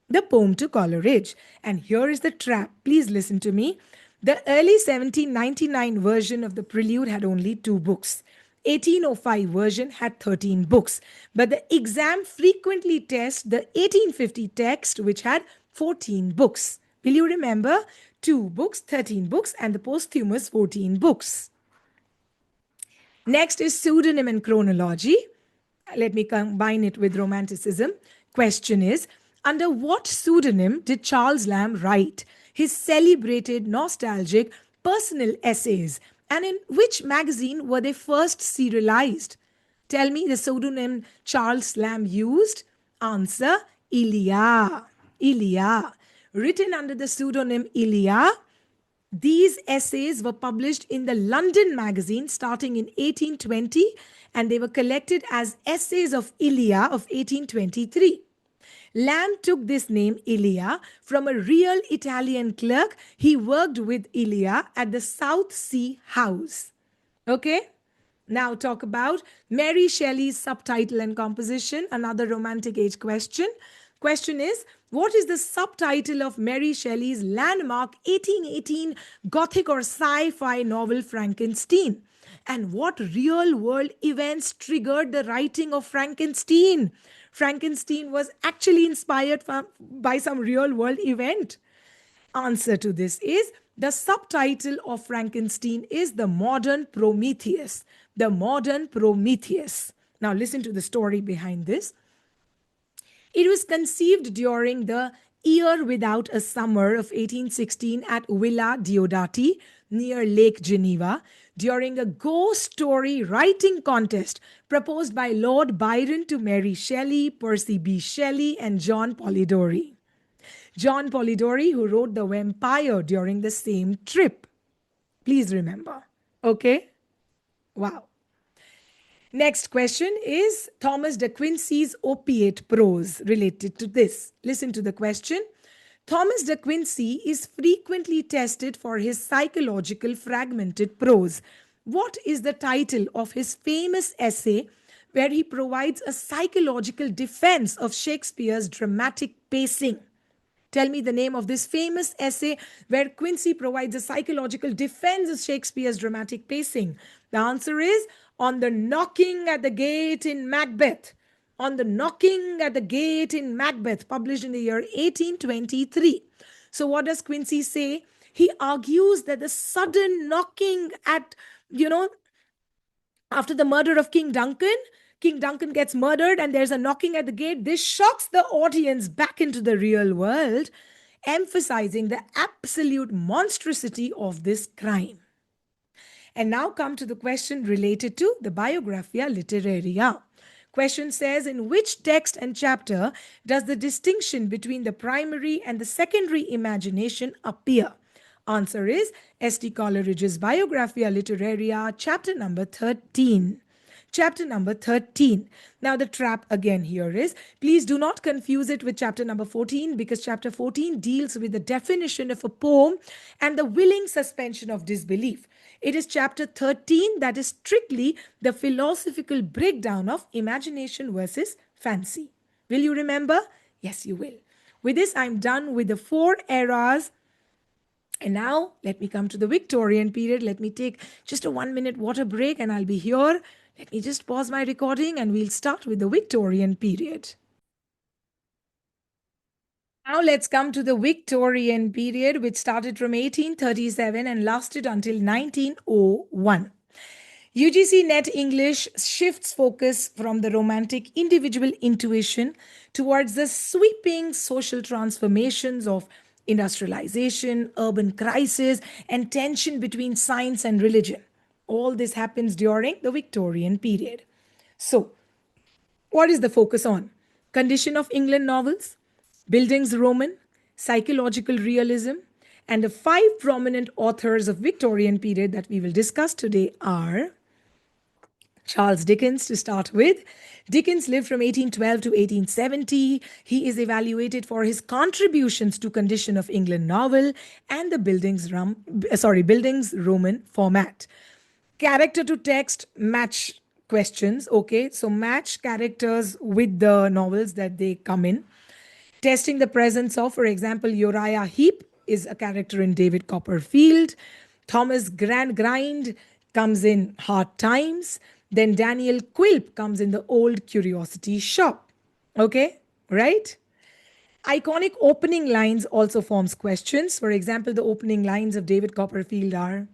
The Poem to Coleridge. And here is the trap. Please listen to me. The early 1799 version of the Prelude had only 2 books. 1805 version had 13 books. But the exam frequently tests the 1850 text, which had 14 books. Will you remember? 2 books, 13 books, and the posthumous 14 books. Next is pseudonym and chronology. Let me combine it with romanticism. Question is, under what pseudonym did Charles Lamb write his celebrated, nostalgic, personal essays? And in which magazine were they first serialized? Tell me the pseudonym Charles Lamb used. Answer, Ilya. Ilya. Written under the pseudonym Ilya, these essays were published in the London magazine starting in 1820, and they were collected as Essays of Ilya of 1823. Lamb took this name Ilya from a real Italian clerk he worked with Ilya at the South Sea House. Okay? Now talk about Mary Shelley's subtitle and composition, another Romantic Age question. Question is, what is the subtitle of Mary Shelley's landmark 1818 Gothic or sci-fi novel Frankenstein? And what real-world events triggered the writing of Frankenstein? Frankenstein was actually inspired by some real-world event. Answer to this is, the subtitle of Frankenstein is The Modern Prometheus. The Modern Prometheus. Now listen to the story behind this. It was conceived during the Year Without a Summer of 1816 at Villa Diodati near Lake Geneva during a ghost story writing contest proposed by Lord Byron to Mary Shelley, Percy B. Shelley, and John Polidori. John Polidori, who wrote The Vampire during the same trip. Please remember. Okay? Wow. Next question is Thomas de Quincey's opiate prose related to this. Listen to the question. Thomas de Quincey is frequently tested for his psychological fragmented prose. What is the title of his famous essay where he provides a psychological defense of Shakespeare's dramatic pacing? Tell me the name of this famous essay where Quincey provides a psychological defense of Shakespeare's dramatic pacing. The answer is On the Knocking at the Gate in Macbeth. On the Knocking at the Gate in Macbeth, published in the year 1823. So what does Quincey say? He argues that the sudden knocking at, after the murder of King Duncan gets murdered and there's a knocking at the gate. This shocks the audience back into the real world, emphasizing the absolute monstrosity of this crime. And now come to the question related to the Biographia Literaria. Question says, in which text and chapter does the distinction between the primary and the secondary imagination appear? Answer is S.T. Coleridge's Biographia Literaria, chapter number 13. chapter number 13. Now, the trap again here is please do not confuse it with chapter number 14 because chapter 14 deals with the definition of a poem and the willing suspension of disbelief. It is chapter 13 that is strictly the philosophical breakdown of imagination versus fancy. Will you remember? Yes, you will. With this, I'm done with the four eras. And now let me come to the Victorian period. Let me take just a 1 minute water break and I'll be here. Let me just pause my recording and we'll start with the Victorian period. Now let's come to the Victorian period, which started from 1837 and lasted until 1901. UGC Net English shifts focus from the romantic individual intuition towards the sweeping social transformations of industrialization, urban crisis, and tension between science and religion. All this happens during the Victorian period. So, what is the focus on? Condition of England novels, Buildings Roman, psychological realism, and the five prominent authors of Victorian period that we will discuss today are Charles Dickens to start with. Dickens lived from 1812 to 1870. He is evaluated for his contributions to Condition of England novel and the Buildings Roman format. Character to text match questions. Okay, so match characters with the novels that they come in. Testing the presence of, for example, Uriah Heep is a character in David Copperfield. Thomas Gradgrind comes in Hard Times. Then Daniel Quilp comes in the Old Curiosity Shop. Okay, right? Iconic opening lines also forms questions. For example, the opening lines of David Copperfield are,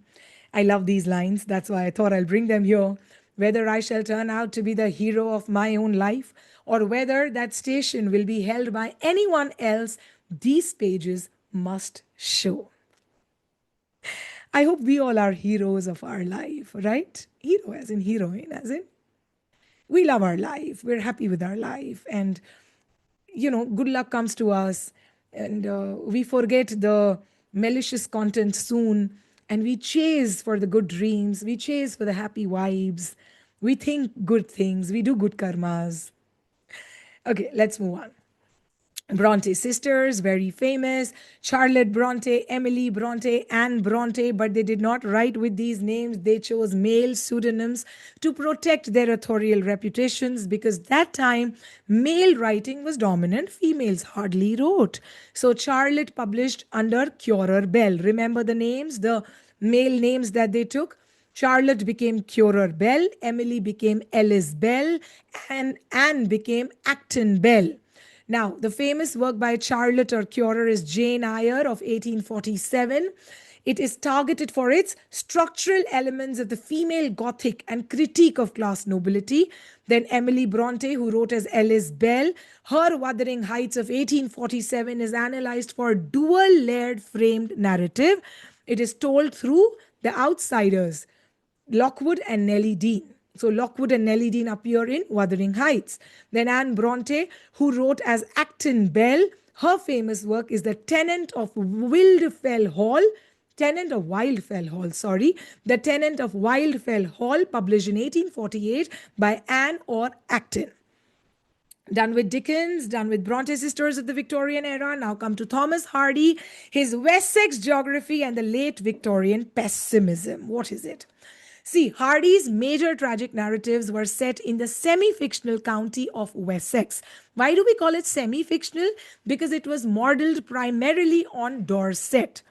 I love these lines, that's why I thought I'll bring them here. Whether I shall turn out to be the hero of my own life or whether that station will be held by anyone else, these pages must show. I hope we all are heroes of our life, right? Hero as in heroine, as in we love our life, we're happy with our life, and good luck comes to us, and we forget the malicious content soon, and we chase for the good dreams, we chase for the happy vibes, we think good things, we do good karmas. Okay, let's move on. Bronte sisters, very famous. Charlotte Bronte, Emily Bronte, Anne Bronte, but they did not write with these names. They chose male pseudonyms to protect their authorial reputations because that time male writing was dominant. Females hardly wrote. So Charlotte published under Currer Bell. Remember the names, the male names that they took? Charlotte became Currer Bell, Emily became Ellis Bell, and Anne became Acton Bell. Now, the famous work by Charlotte or Currer is Jane Eyre of 1847. It is targeted for its structural elements of the female Gothic and critique of class nobility. Then Emily Bronte, who wrote as Ellis Bell, her Wuthering Heights of 1847 is analyzed for dual-layered framed narrative. It is told through the outsiders, Lockwood and Nellie Dean. So Lockwood and Nellie Dean appear in Wuthering Heights. Then Anne Bronte, who wrote as Acton Bell, her famous work is The Tenant of Wildfell Hall. Tenant of Wildfell Hall, sorry. The Tenant of Wildfell Hall, published in 1848 by Anne or Acton. Done with Dickens, done with Bronte sisters of the Victorian era. Now come to Thomas Hardy, his Wessex geography and the late Victorian pessimism. What is it? See, Hardy's major tragic narratives were set in the semi-fictional county of Wessex. Why do we call it semi-fictional? Because it was modeled primarily on Dorset.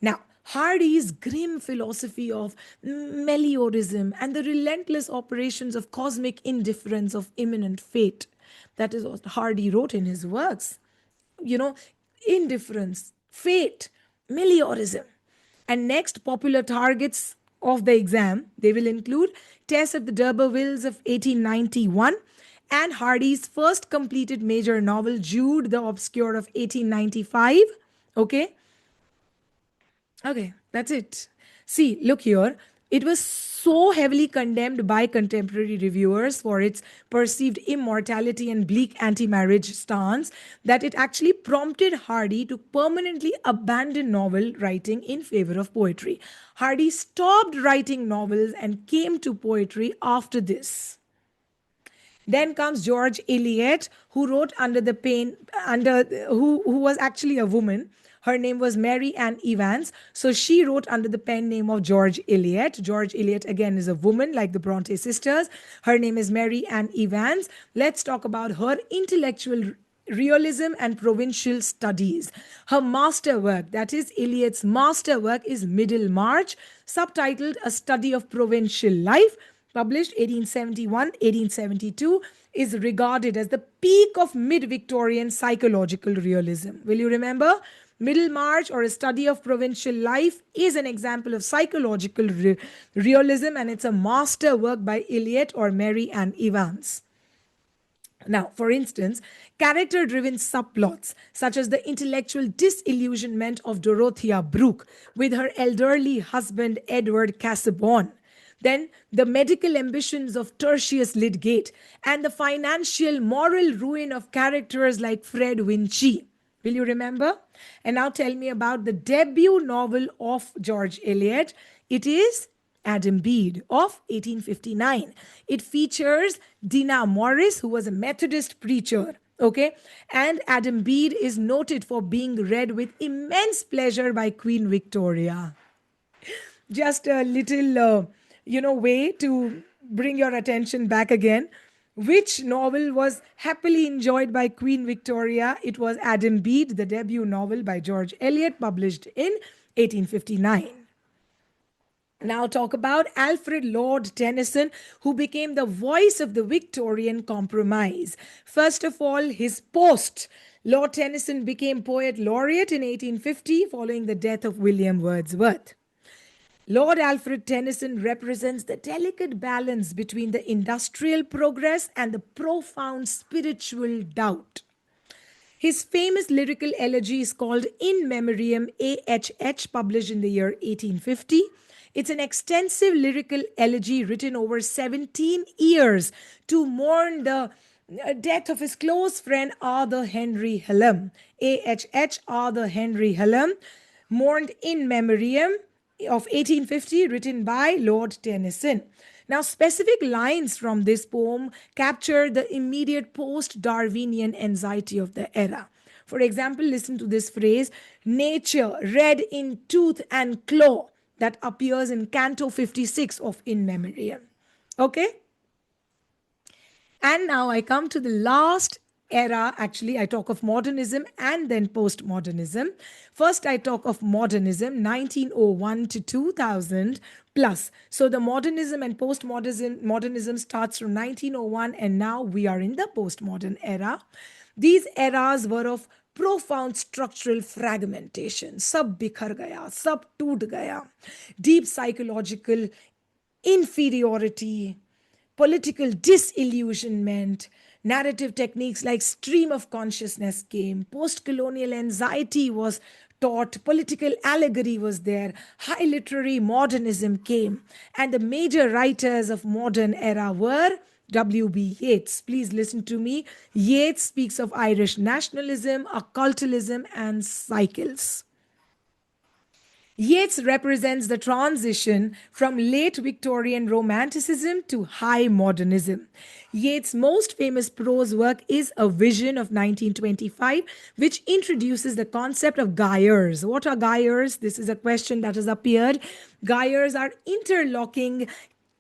Now, Hardy's grim philosophy of meliorism and the relentless operations of cosmic indifference of imminent fate. That is what Hardy wrote in his works. Indifference, fate, meliorism. And next, popular targets of the exam, they will include Tess of the D'Urbervilles of 1891 and Hardy's first completed major novel, Jude the Obscure of 1895. Okay, that's it. See, look here. It was so heavily condemned by contemporary reviewers for its perceived immortality and bleak anti-marriage stance that it actually prompted Hardy to permanently abandon novel writing in favor of poetry. Hardy stopped writing novels and came to poetry after this. Then comes George Eliot, who wrote under the pen under who was actually a woman. Her name was Mary Ann Evans. So she wrote under the pen name of George Eliot. George Eliot, again, is a woman like the Bronte sisters. Her name is Mary Ann Evans. Let's talk about her intellectual realism and provincial studies. Her masterwork, that is Eliot's masterwork, is Middlemarch, subtitled A Study of Provincial Life, published 1871 1872, is regarded as the peak of mid Victorian psychological realism. Will you remember? Middlemarch, or A Study of Provincial Life, is an example of psychological realism, and it's a masterwork by Eliot or Mary Ann Evans. Now, for instance, character driven subplots, such as the intellectual disillusionment of Dorothea Brooke with her elderly husband Edward Casaubon, then the medical ambitions of Tertius Lydgate, and the financial moral ruin of characters like Fred Vinci. Will you remember? And now tell me about the debut novel of George Eliot. It is Adam Bede of 1859. It features Dinah Morris, who was a Methodist preacher. Okay, and Adam Bede is noted for being read with immense pleasure by Queen Victoria. Just a little, way to bring your attention back again. Which novel was happily enjoyed by Queen Victoria? It was Adam Bede, the debut novel by George Eliot, published in 1859. Now talk about Alfred Lord Tennyson, who became the voice of the Victorian compromise. First of all, his post. Lord Tennyson became poet laureate in 1850 following the death of William Wordsworth. Lord Alfred Tennyson represents the delicate balance between the industrial progress and the profound spiritual doubt. His famous lyrical elegy is called In Memoriam AHH, published in the year 1850. It's an extensive lyrical elegy written over 17 years to mourn the death of his close friend Arthur Henry Hallam. AHH, Arthur Henry Hallam, mourned In Memoriam of 1850, written by Lord Tennyson. Now, specific lines from this poem capture the immediate post-Darwinian anxiety of the era. For example, listen to this phrase, nature red in tooth and claw, that appears in Canto 56 of In Memoriam. Okay? And now I come to the last era. Actually, I talk of modernism and then postmodernism. First, I talk of modernism, 1901 to 2000 plus. So the modernism and postmodernism starts from 1901, and now we are in the postmodern era. These eras were of profound structural fragmentation. Sab bikhar gaya, sab toot gaya. Deep psychological inferiority, political disillusionment, narrative techniques like stream of consciousness came, post-colonial anxiety was taught, political allegory was there, high literary modernism came, and the major writers of modern era were W.B. Yeats. Please listen to me. Yeats speaks of Irish nationalism, occultism, and cycles. Yeats represents the transition from late Victorian Romanticism to high modernism. Yeats' most famous prose work is A Vision of 1925, which introduces the concept of gyres. What are gyres? This is a question that has appeared. Gyres are interlocking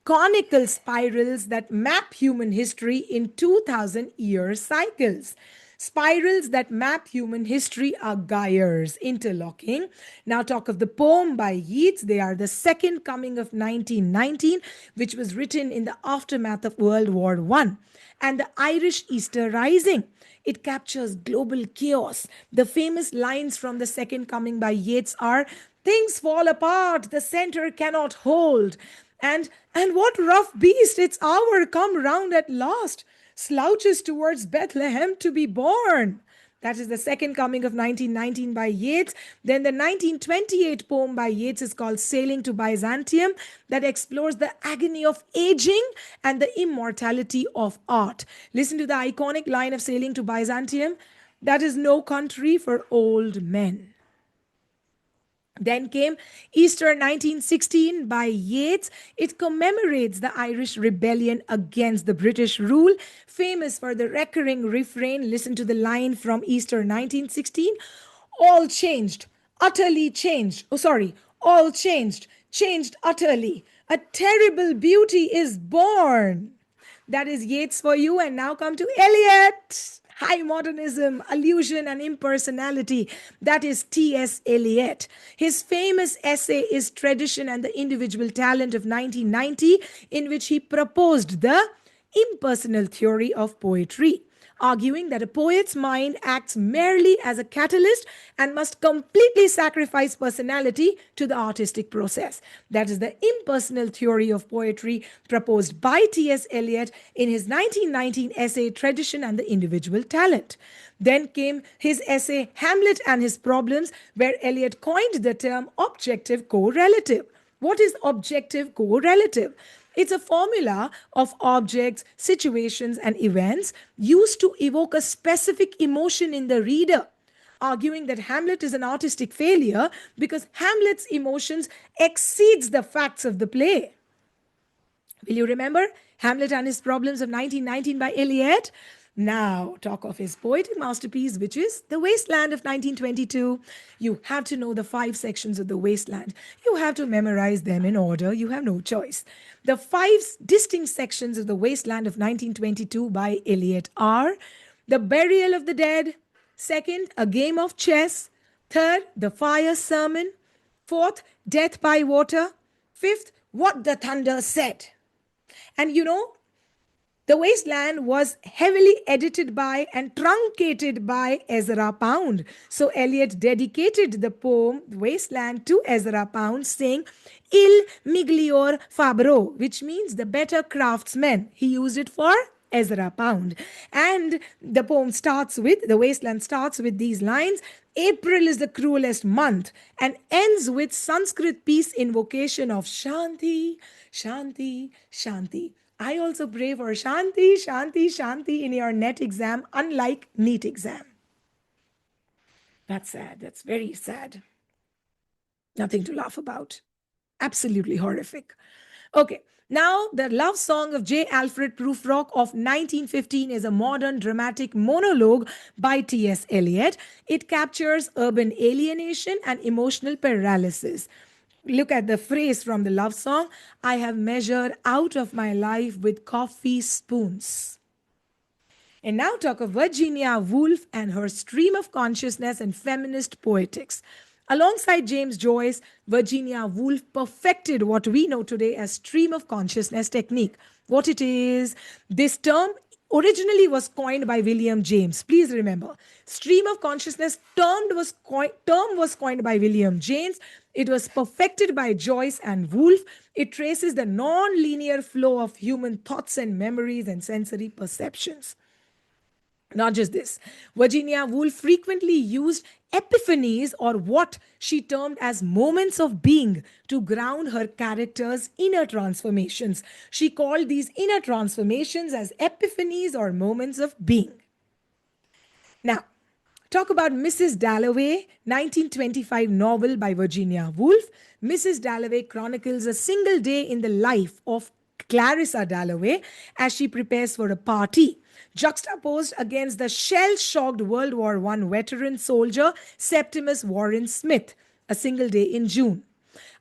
conical spirals that map human history in 2000-year cycles. Spirals that map human history are gyres, interlocking. Now talk of the poem by Yeats. They are The Second Coming of 1919, which was written in the aftermath of World War I, and The Irish Easter Rising. It captures global chaos. The famous lines from The Second Coming by Yeats are, "Things fall apart, the center cannot hold. And what rough beast, its hour come round at last, slouches towards Bethlehem to be born." That is The Second Coming of 1919 by Yeats. Then the 1928 poem by Yeats is called Sailing to Byzantium, that explores the agony of aging and the immortality of art. Listen to the iconic line of Sailing to Byzantium, "That is no country for old men." Then came Easter 1916 by Yeats. It commemorates the Irish rebellion against the British rule, famous for the recurring refrain. Listen to the line from Easter 1916: all changed, utterly changed. Oh, sorry, all changed, changed utterly. A terrible beauty is born. That is Yeats for you. And now come to Eliot. High modernism, illusion, and impersonality. That is T.S. Eliot. His famous essay is Tradition and the Individual Talent of 1990, in which he proposed the impersonal theory of poetry, arguing that a poet's mind acts merely as a catalyst and must completely sacrifice personality to the artistic process. That is the impersonal theory of poetry proposed by T.S. Eliot in his 1919 essay Tradition and the Individual Talent. Then came his essay Hamlet and His Problems, where Eliot coined the term objective correlative. What is objective correlative? It's a formula of objects, situations, and events used to evoke a specific emotion in the reader, arguing that Hamlet is an artistic failure because Hamlet's emotions exceeds the facts of the play. Will you remember Hamlet and His Problems of 1919 by Eliot? Now, talk of his poetic masterpiece, which is The Wasteland of 1922. You have to know the 5 sections of The Wasteland. You have to memorize them in order. You have no choice. The 5 distinct sections of The Wasteland of 1922 by Eliot are: The Burial of the Dead; second, A Game of Chess; third, The Fire Sermon; fourth, Death by Water; fifth, What the Thunder Said. And you know, The Wasteland was heavily edited by and truncated by Ezra Pound. So Eliot dedicated the poem Wasteland to Ezra Pound, saying, Il miglior fabbro, which means the better craftsman. He used it for Ezra Pound. And the poem starts with, The Wasteland starts with these lines: April is the cruelest month, and ends with Sanskrit peace invocation of Shanti, Shanti, Shanti. I also pray for Shanti, Shanti, Shanti in your NET exam, unlike NEET exam. That's sad. That's very sad. Nothing to laugh about. Absolutely horrific. Okay, now the love song of J. Alfred Prufrock of 1915 is a modern dramatic monologue by T.S. Eliot. It captures urban alienation and emotional paralysis. Look at the phrase from the love song: I have measured out of my life with coffee spoons. And now talk of Virginia Woolf and her stream of consciousness and feminist poetics. Alongside James Joyce, Virginia Woolf perfected what we know today as stream of consciousness technique. What it is, this term originally was coined by William James. Please remember, stream of consciousness term was coined by William James. It was perfected by Joyce and Woolf. It traces the non-linear flow of human thoughts and memories and sensory perceptions. Not just this, Virginia Woolf frequently used epiphanies, or what she termed as moments of being, to ground her characters' inner transformations. She called these inner transformations as epiphanies or moments of being. Now, talk about Mrs. Dalloway, 1925 novel by Virginia Woolf. Mrs. Dalloway chronicles a single day in the life of Clarissa Dalloway as she prepares for a party, juxtaposed against the shell-shocked World War I veteran soldier Septimus Warren Smith, A Single Day in June.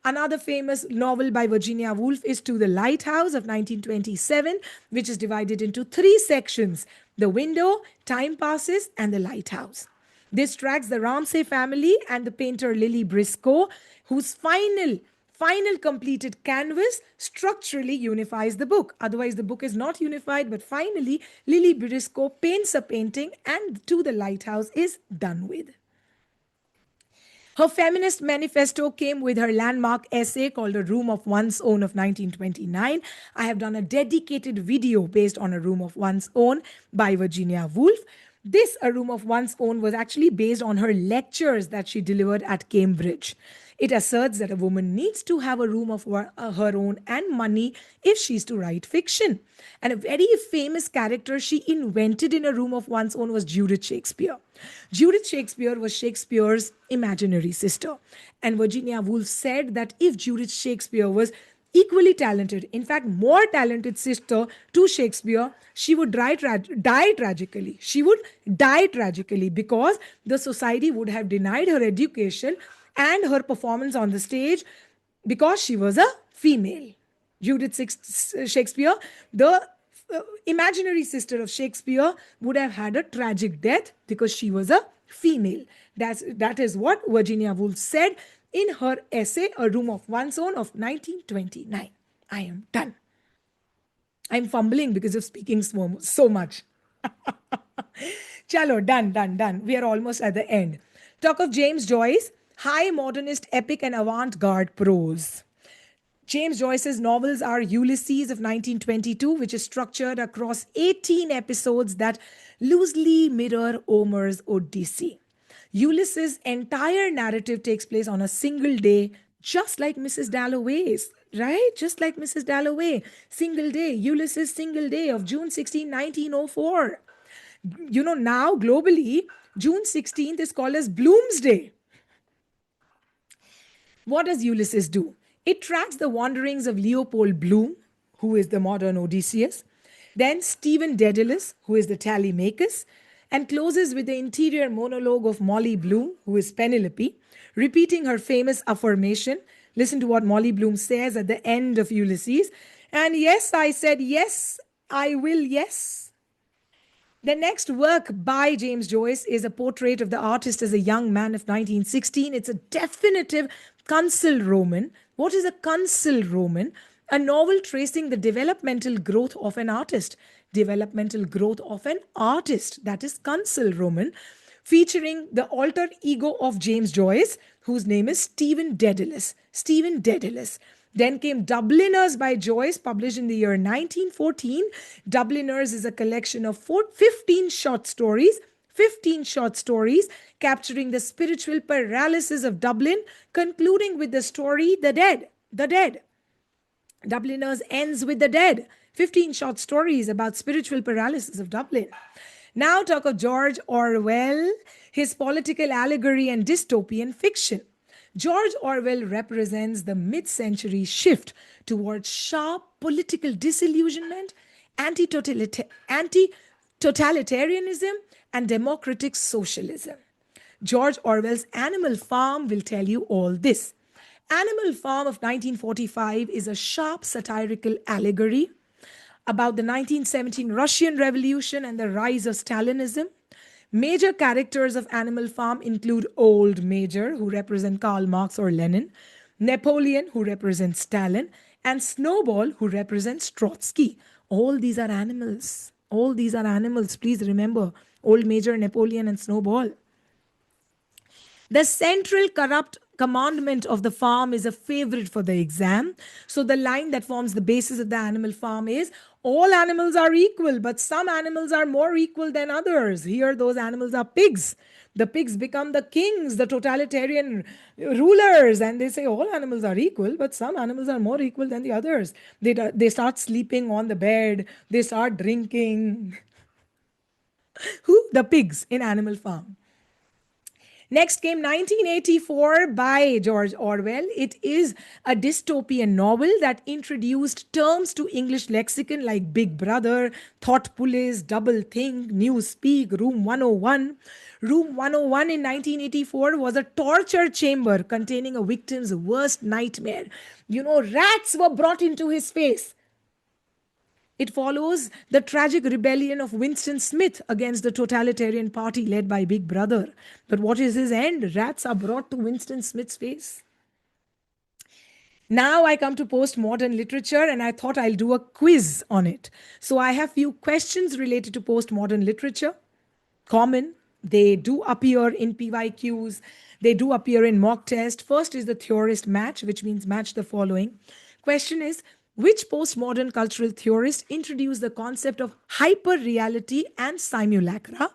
Another famous novel by Virginia Woolf is To the Lighthouse of 1927, which is divided into 3 sections: The Window, Time Passes, and The Lighthouse. This tracks the Ramsay family and the painter Lily Briscoe, whose final completed canvas structurally unifies the book. Otherwise, the book is not unified, but finally, Lily Briscoe paints a painting and To the Lighthouse is done with. Her feminist manifesto came with her landmark essay called A Room of One's Own of 1929. I have done a dedicated video based on A Room of One's Own by Virginia Woolf. This A Room of One's Own was actually based on her lectures that she delivered at Cambridge. It asserts that a woman needs to have a room of her own and money if she's to write fiction. And a very famous character she invented in A Room of One's Own was Judith Shakespeare. Judith Shakespeare was Shakespeare's imaginary sister. And Virginia Woolf said that if Judith Shakespeare was equally talented, in fact, more talented sister to Shakespeare, she would die tragically. She would die tragically because the society would have denied her education and her performance on the stage because she was a female. Shakespeare, the imaginary sister of Shakespeare, would have had a tragic death because she was a female. That is what Virginia Woolf said in her essay, A Room of One's Own of 1929. I am done. I'm fumbling because of speaking so much. Chalo, done. We are almost at the end. Talk of James Joyce, high modernist epic and avant-garde prose. James Joyce's novels are Ulysses of 1922, which is structured across 18 episodes that loosely mirror Homer's Odyssey. Ulysses' entire narrative takes place on a single day, just like Mrs. Dalloway's, right? Just like Mrs. Dalloway. Single day, Ulysses' single day of June 16, 1904. Now globally, June 16th is called as Bloomsday. What does Ulysses do? It tracks the wanderings of Leopold Bloom, who is the modern Odysseus, then Stephen Dedalus, who is the Telemachus, and closes with the interior monologue of Molly Bloom, who is Penelope, repeating her famous affirmation. Listen to what Molly Bloom says at the end of Ulysses. And yes, I said yes, I will, yes. The next work by James Joyce is a portrait of the artist as a young man of 1916. It's a definitive consul roman. What is a consul roman? A novel tracing the developmental growth of an artist. Developmental growth of an artist. That is consul roman, featuring the alter ego of James Joyce, whose name is Stephen Dedalus. Stephen Dedalus. Then came Dubliners by Joyce, published in the year 1914. Dubliners is a collection of 15 short stories. 15 short stories capturing the spiritual paralysis of Dublin, concluding with the story The Dead. The Dead. Dubliners ends with The Dead. 15 short stories about spiritual paralysis of Dublin. Now talk of George Orwell, his political allegory and dystopian fiction. George Orwell represents the mid-century shift towards sharp political disillusionment, anti-totalitarianism, and democratic socialism. George Orwell's Animal Farm will tell you all this. Animal Farm of 1945 is a sharp satirical allegory about the 1917 Russian Revolution and the rise of Stalinism. Major characters of Animal Farm include Old Major, who represent Karl Marx or Lenin, Napoleon, who represents Stalin, and Snowball, who represents Trotsky. All these are animals. All these are animals. Please remember, Old Major, Napoleon, and Snowball. The central corrupt commandment of the farm is a favorite for the exam. So the line that forms the basis of the Animal Farm is, all animals are equal, but some animals are more equal than others. Here, those animals are pigs. The pigs become the kings, the totalitarian rulers, and they say all animals are equal, but some animals are more equal than the others. They start sleeping on the bed. They start drinking. Who? The pigs in Animal Farm. Next came 1984 by George Orwell. It is a dystopian novel that introduced terms to English lexicon like Big Brother, Thought Police, Double Think, Newspeak, Room 101. Room 101 in 1984 was a torture chamber containing a victim's worst nightmare. Rats were brought into his face. It follows the tragic rebellion of Winston Smith against the totalitarian party led by Big Brother. But what is his end? Rats are brought to Winston Smith's face. Now I come to postmodern literature, and I thought I'll do a quiz on it. So I have few questions related to postmodern literature. Common. They do appear in PYQs. They do appear in mock test. First is the theorist match, which means match the following. Question is, which postmodern cultural theorist introduced the concept of hyper-reality and simulacra?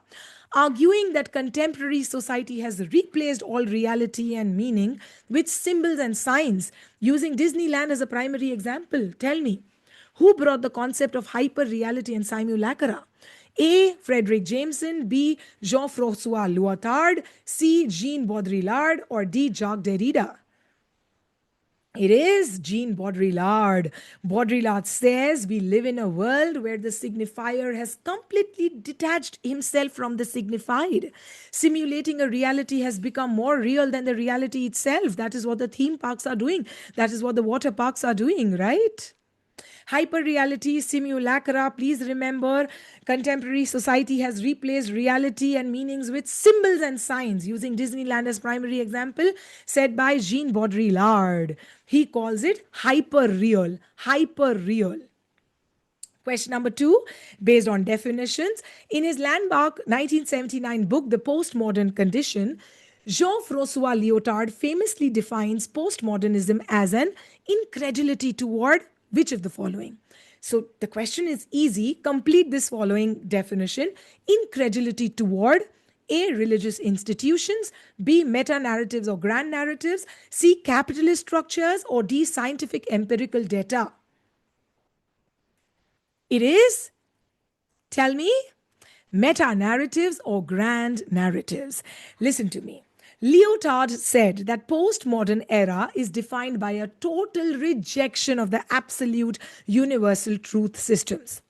arguing that contemporary society has replaced all reality and meaning with symbols and signs, using Disneyland as a primary example. Tell me, who brought the concept of hyper reality and simulacra? A. Frederick Jameson, B. Jean Francois Lyotard, C. Jean Baudrillard, or D. Jacques Derrida? It is Jean Baudrillard. Baudrillard says we live in a world where the signifier has completely detached himself from the signified. Simulating a reality has become more real than the reality itself. That is what the theme parks are doing. That is what the water parks are doing, right? Hyperreality, simulacra. Please remember, contemporary society has replaced reality and meanings with symbols and signs, using Disneyland as primary example, said by Jean Baudrillard. He calls it hyper-real. Hyper-real. Question number 2, based on definitions. In his landmark 1979 book, The Postmodern Condition, Jean Francois Lyotard famously defines postmodernism as an incredulity toward which of the following? So the question is easy. Complete this following definition: incredulity toward A. Religious institutions, B. Meta narratives or grand narratives, C. Capitalist structures, or D. Scientific empirical data. It is, tell me, meta narratives or grand narratives. Listen to me. Lyotard said that postmodern era is defined by a total rejection of the absolute universal truth systems.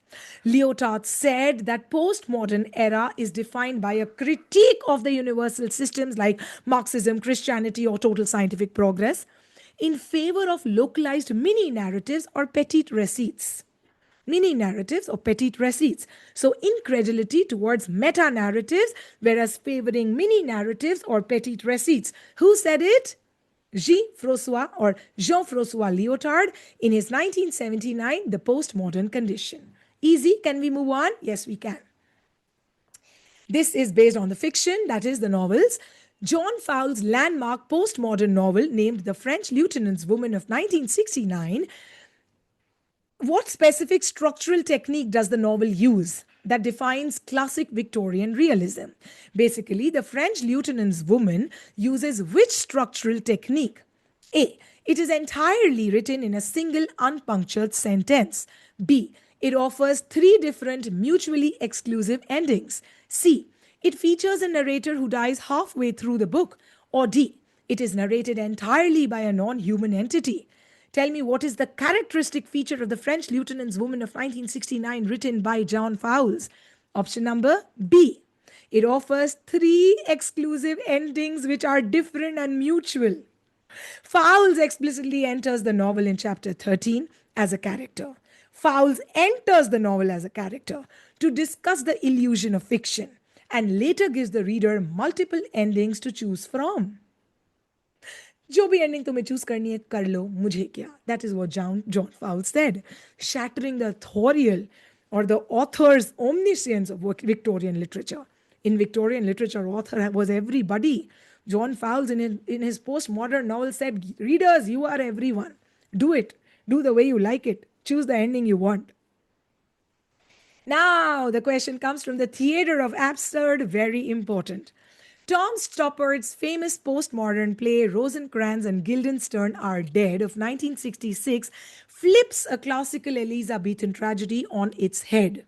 Lyotard said that postmodern era is defined by a critique of the universal systems like Marxism, Christianity, or total scientific progress in favor of localized mini narratives or petit receipts. Mini narratives or petit receipts. So, incredulity towards meta narratives, whereas favoring mini narratives or petit receipts. Who said it? Jean-Francois Lyotard in his 1979 The Postmodern Condition. Easy. Can we move on? Yes, we can. This is based on the fiction, that is, the novels. John Fowles' landmark postmodern novel named The French Lieutenant's Woman of 1969. What specific structural technique does the novel use that defines classic Victorian realism? Basically, The French Lieutenant's Woman uses which structural technique? A. It is entirely written in a single unpunctured sentence. B. It offers 3 different mutually exclusive endings. C. It features a narrator who dies halfway through the book. Or D. It is narrated entirely by a non-human entity. Tell me, what is the characteristic feature of The French Lieutenant's Woman of 1969 written by John Fowles? Option number B. It offers 3 exclusive endings which are different and mutual. Fowles explicitly enters the novel in chapter 13 as a character. Fowles enters the novel as a character to discuss the illusion of fiction and later gives the reader multiple endings to choose from. जो भी ending तुम्हें choose करनी है कर लो, मुझे क्या? That is what John Fowles said, shattering the authorial or the author's omniscience of Victorian literature. In Victorian literature, author was everybody. John Fowles in his postmodern novel said, readers, you are everyone. Do it. Do the way you like it. Choose the ending you want. Now, the question comes from the theater of absurd, very important. Tom Stoppard's famous postmodern play Rosencrantz and Guildenstern Are Dead of 1966 flips a classical Elizabethan tragedy on its head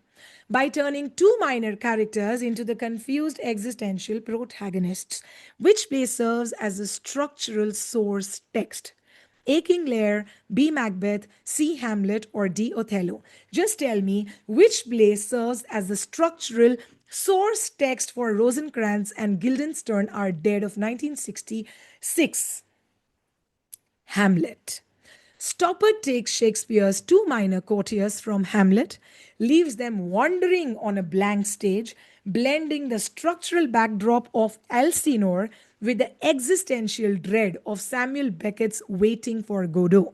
by turning 2 minor characters into the confused existential protagonists, which play serves as a structural source text. A. King Lear, B. Macbeth, C. Hamlet, or D. Othello. Just tell me which play serves as the structural source text for Rosencrantz and Guildenstern Are Dead of 1966. Hamlet. Stoppard takes Shakespeare's 2 minor courtiers from Hamlet, leaves them wandering on a blank stage, blending the structural backdrop of Elsinore with the existential dread of Samuel Beckett's Waiting for Godot.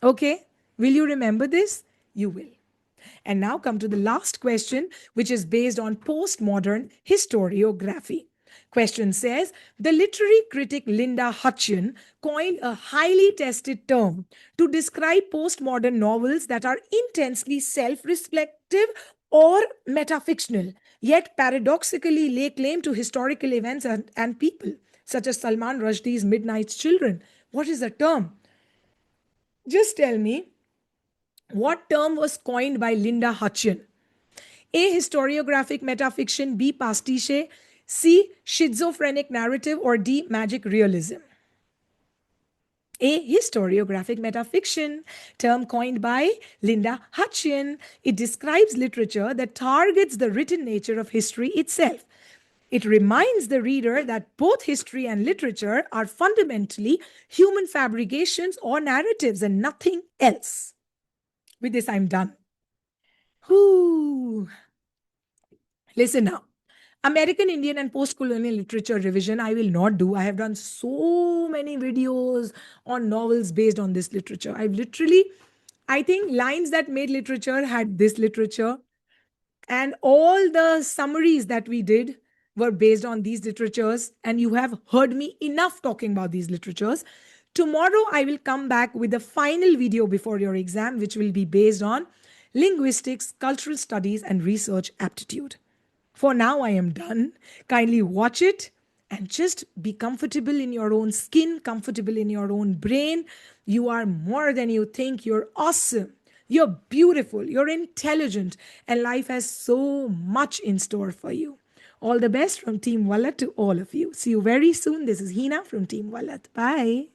Okay, will you remember this? You will. And now come to the last question, which is based on postmodern historiography. Question says, the literary critic Linda Hutcheon coined a highly tested term to describe postmodern novels that are intensely self-reflective or metafictional. yet paradoxically lay claim to historical events and people, such as Salman Rushdie's Midnight's Children. What is the term? Just tell me, what term was coined by Linda Hutcheon? A. Historiographic metafiction. B. Pastiche. C. Schizophrenic narrative. Or D. Magic realism. A. Historiographic metafiction, term coined by Linda Hutcheon. It describes literature that targets the written nature of history itself. It reminds the reader that both history and literature are fundamentally human fabrications or narratives and nothing else. With this, I'm done. Whoo. Listen now. American Indian and post colonial literature revision, I will not do. I have done so many videos on novels based on this literature. I've literally, I think, lines that made literature had this literature, and all the summaries that we did were based on these literatures. And you have heard me enough talking about these literatures. Tomorrow, I will come back with the final video before your exam, which will be based on linguistics, cultural studies, and research aptitude. For now, I am done. Kindly watch it and just be comfortable in your own skin, comfortable in your own brain. You are more than you think. You're awesome. You're beautiful. You're intelligent. And life has so much in store for you. All the best from Team Vallath to all of you. See you very soon. This is Heena from Team Vallath. Bye.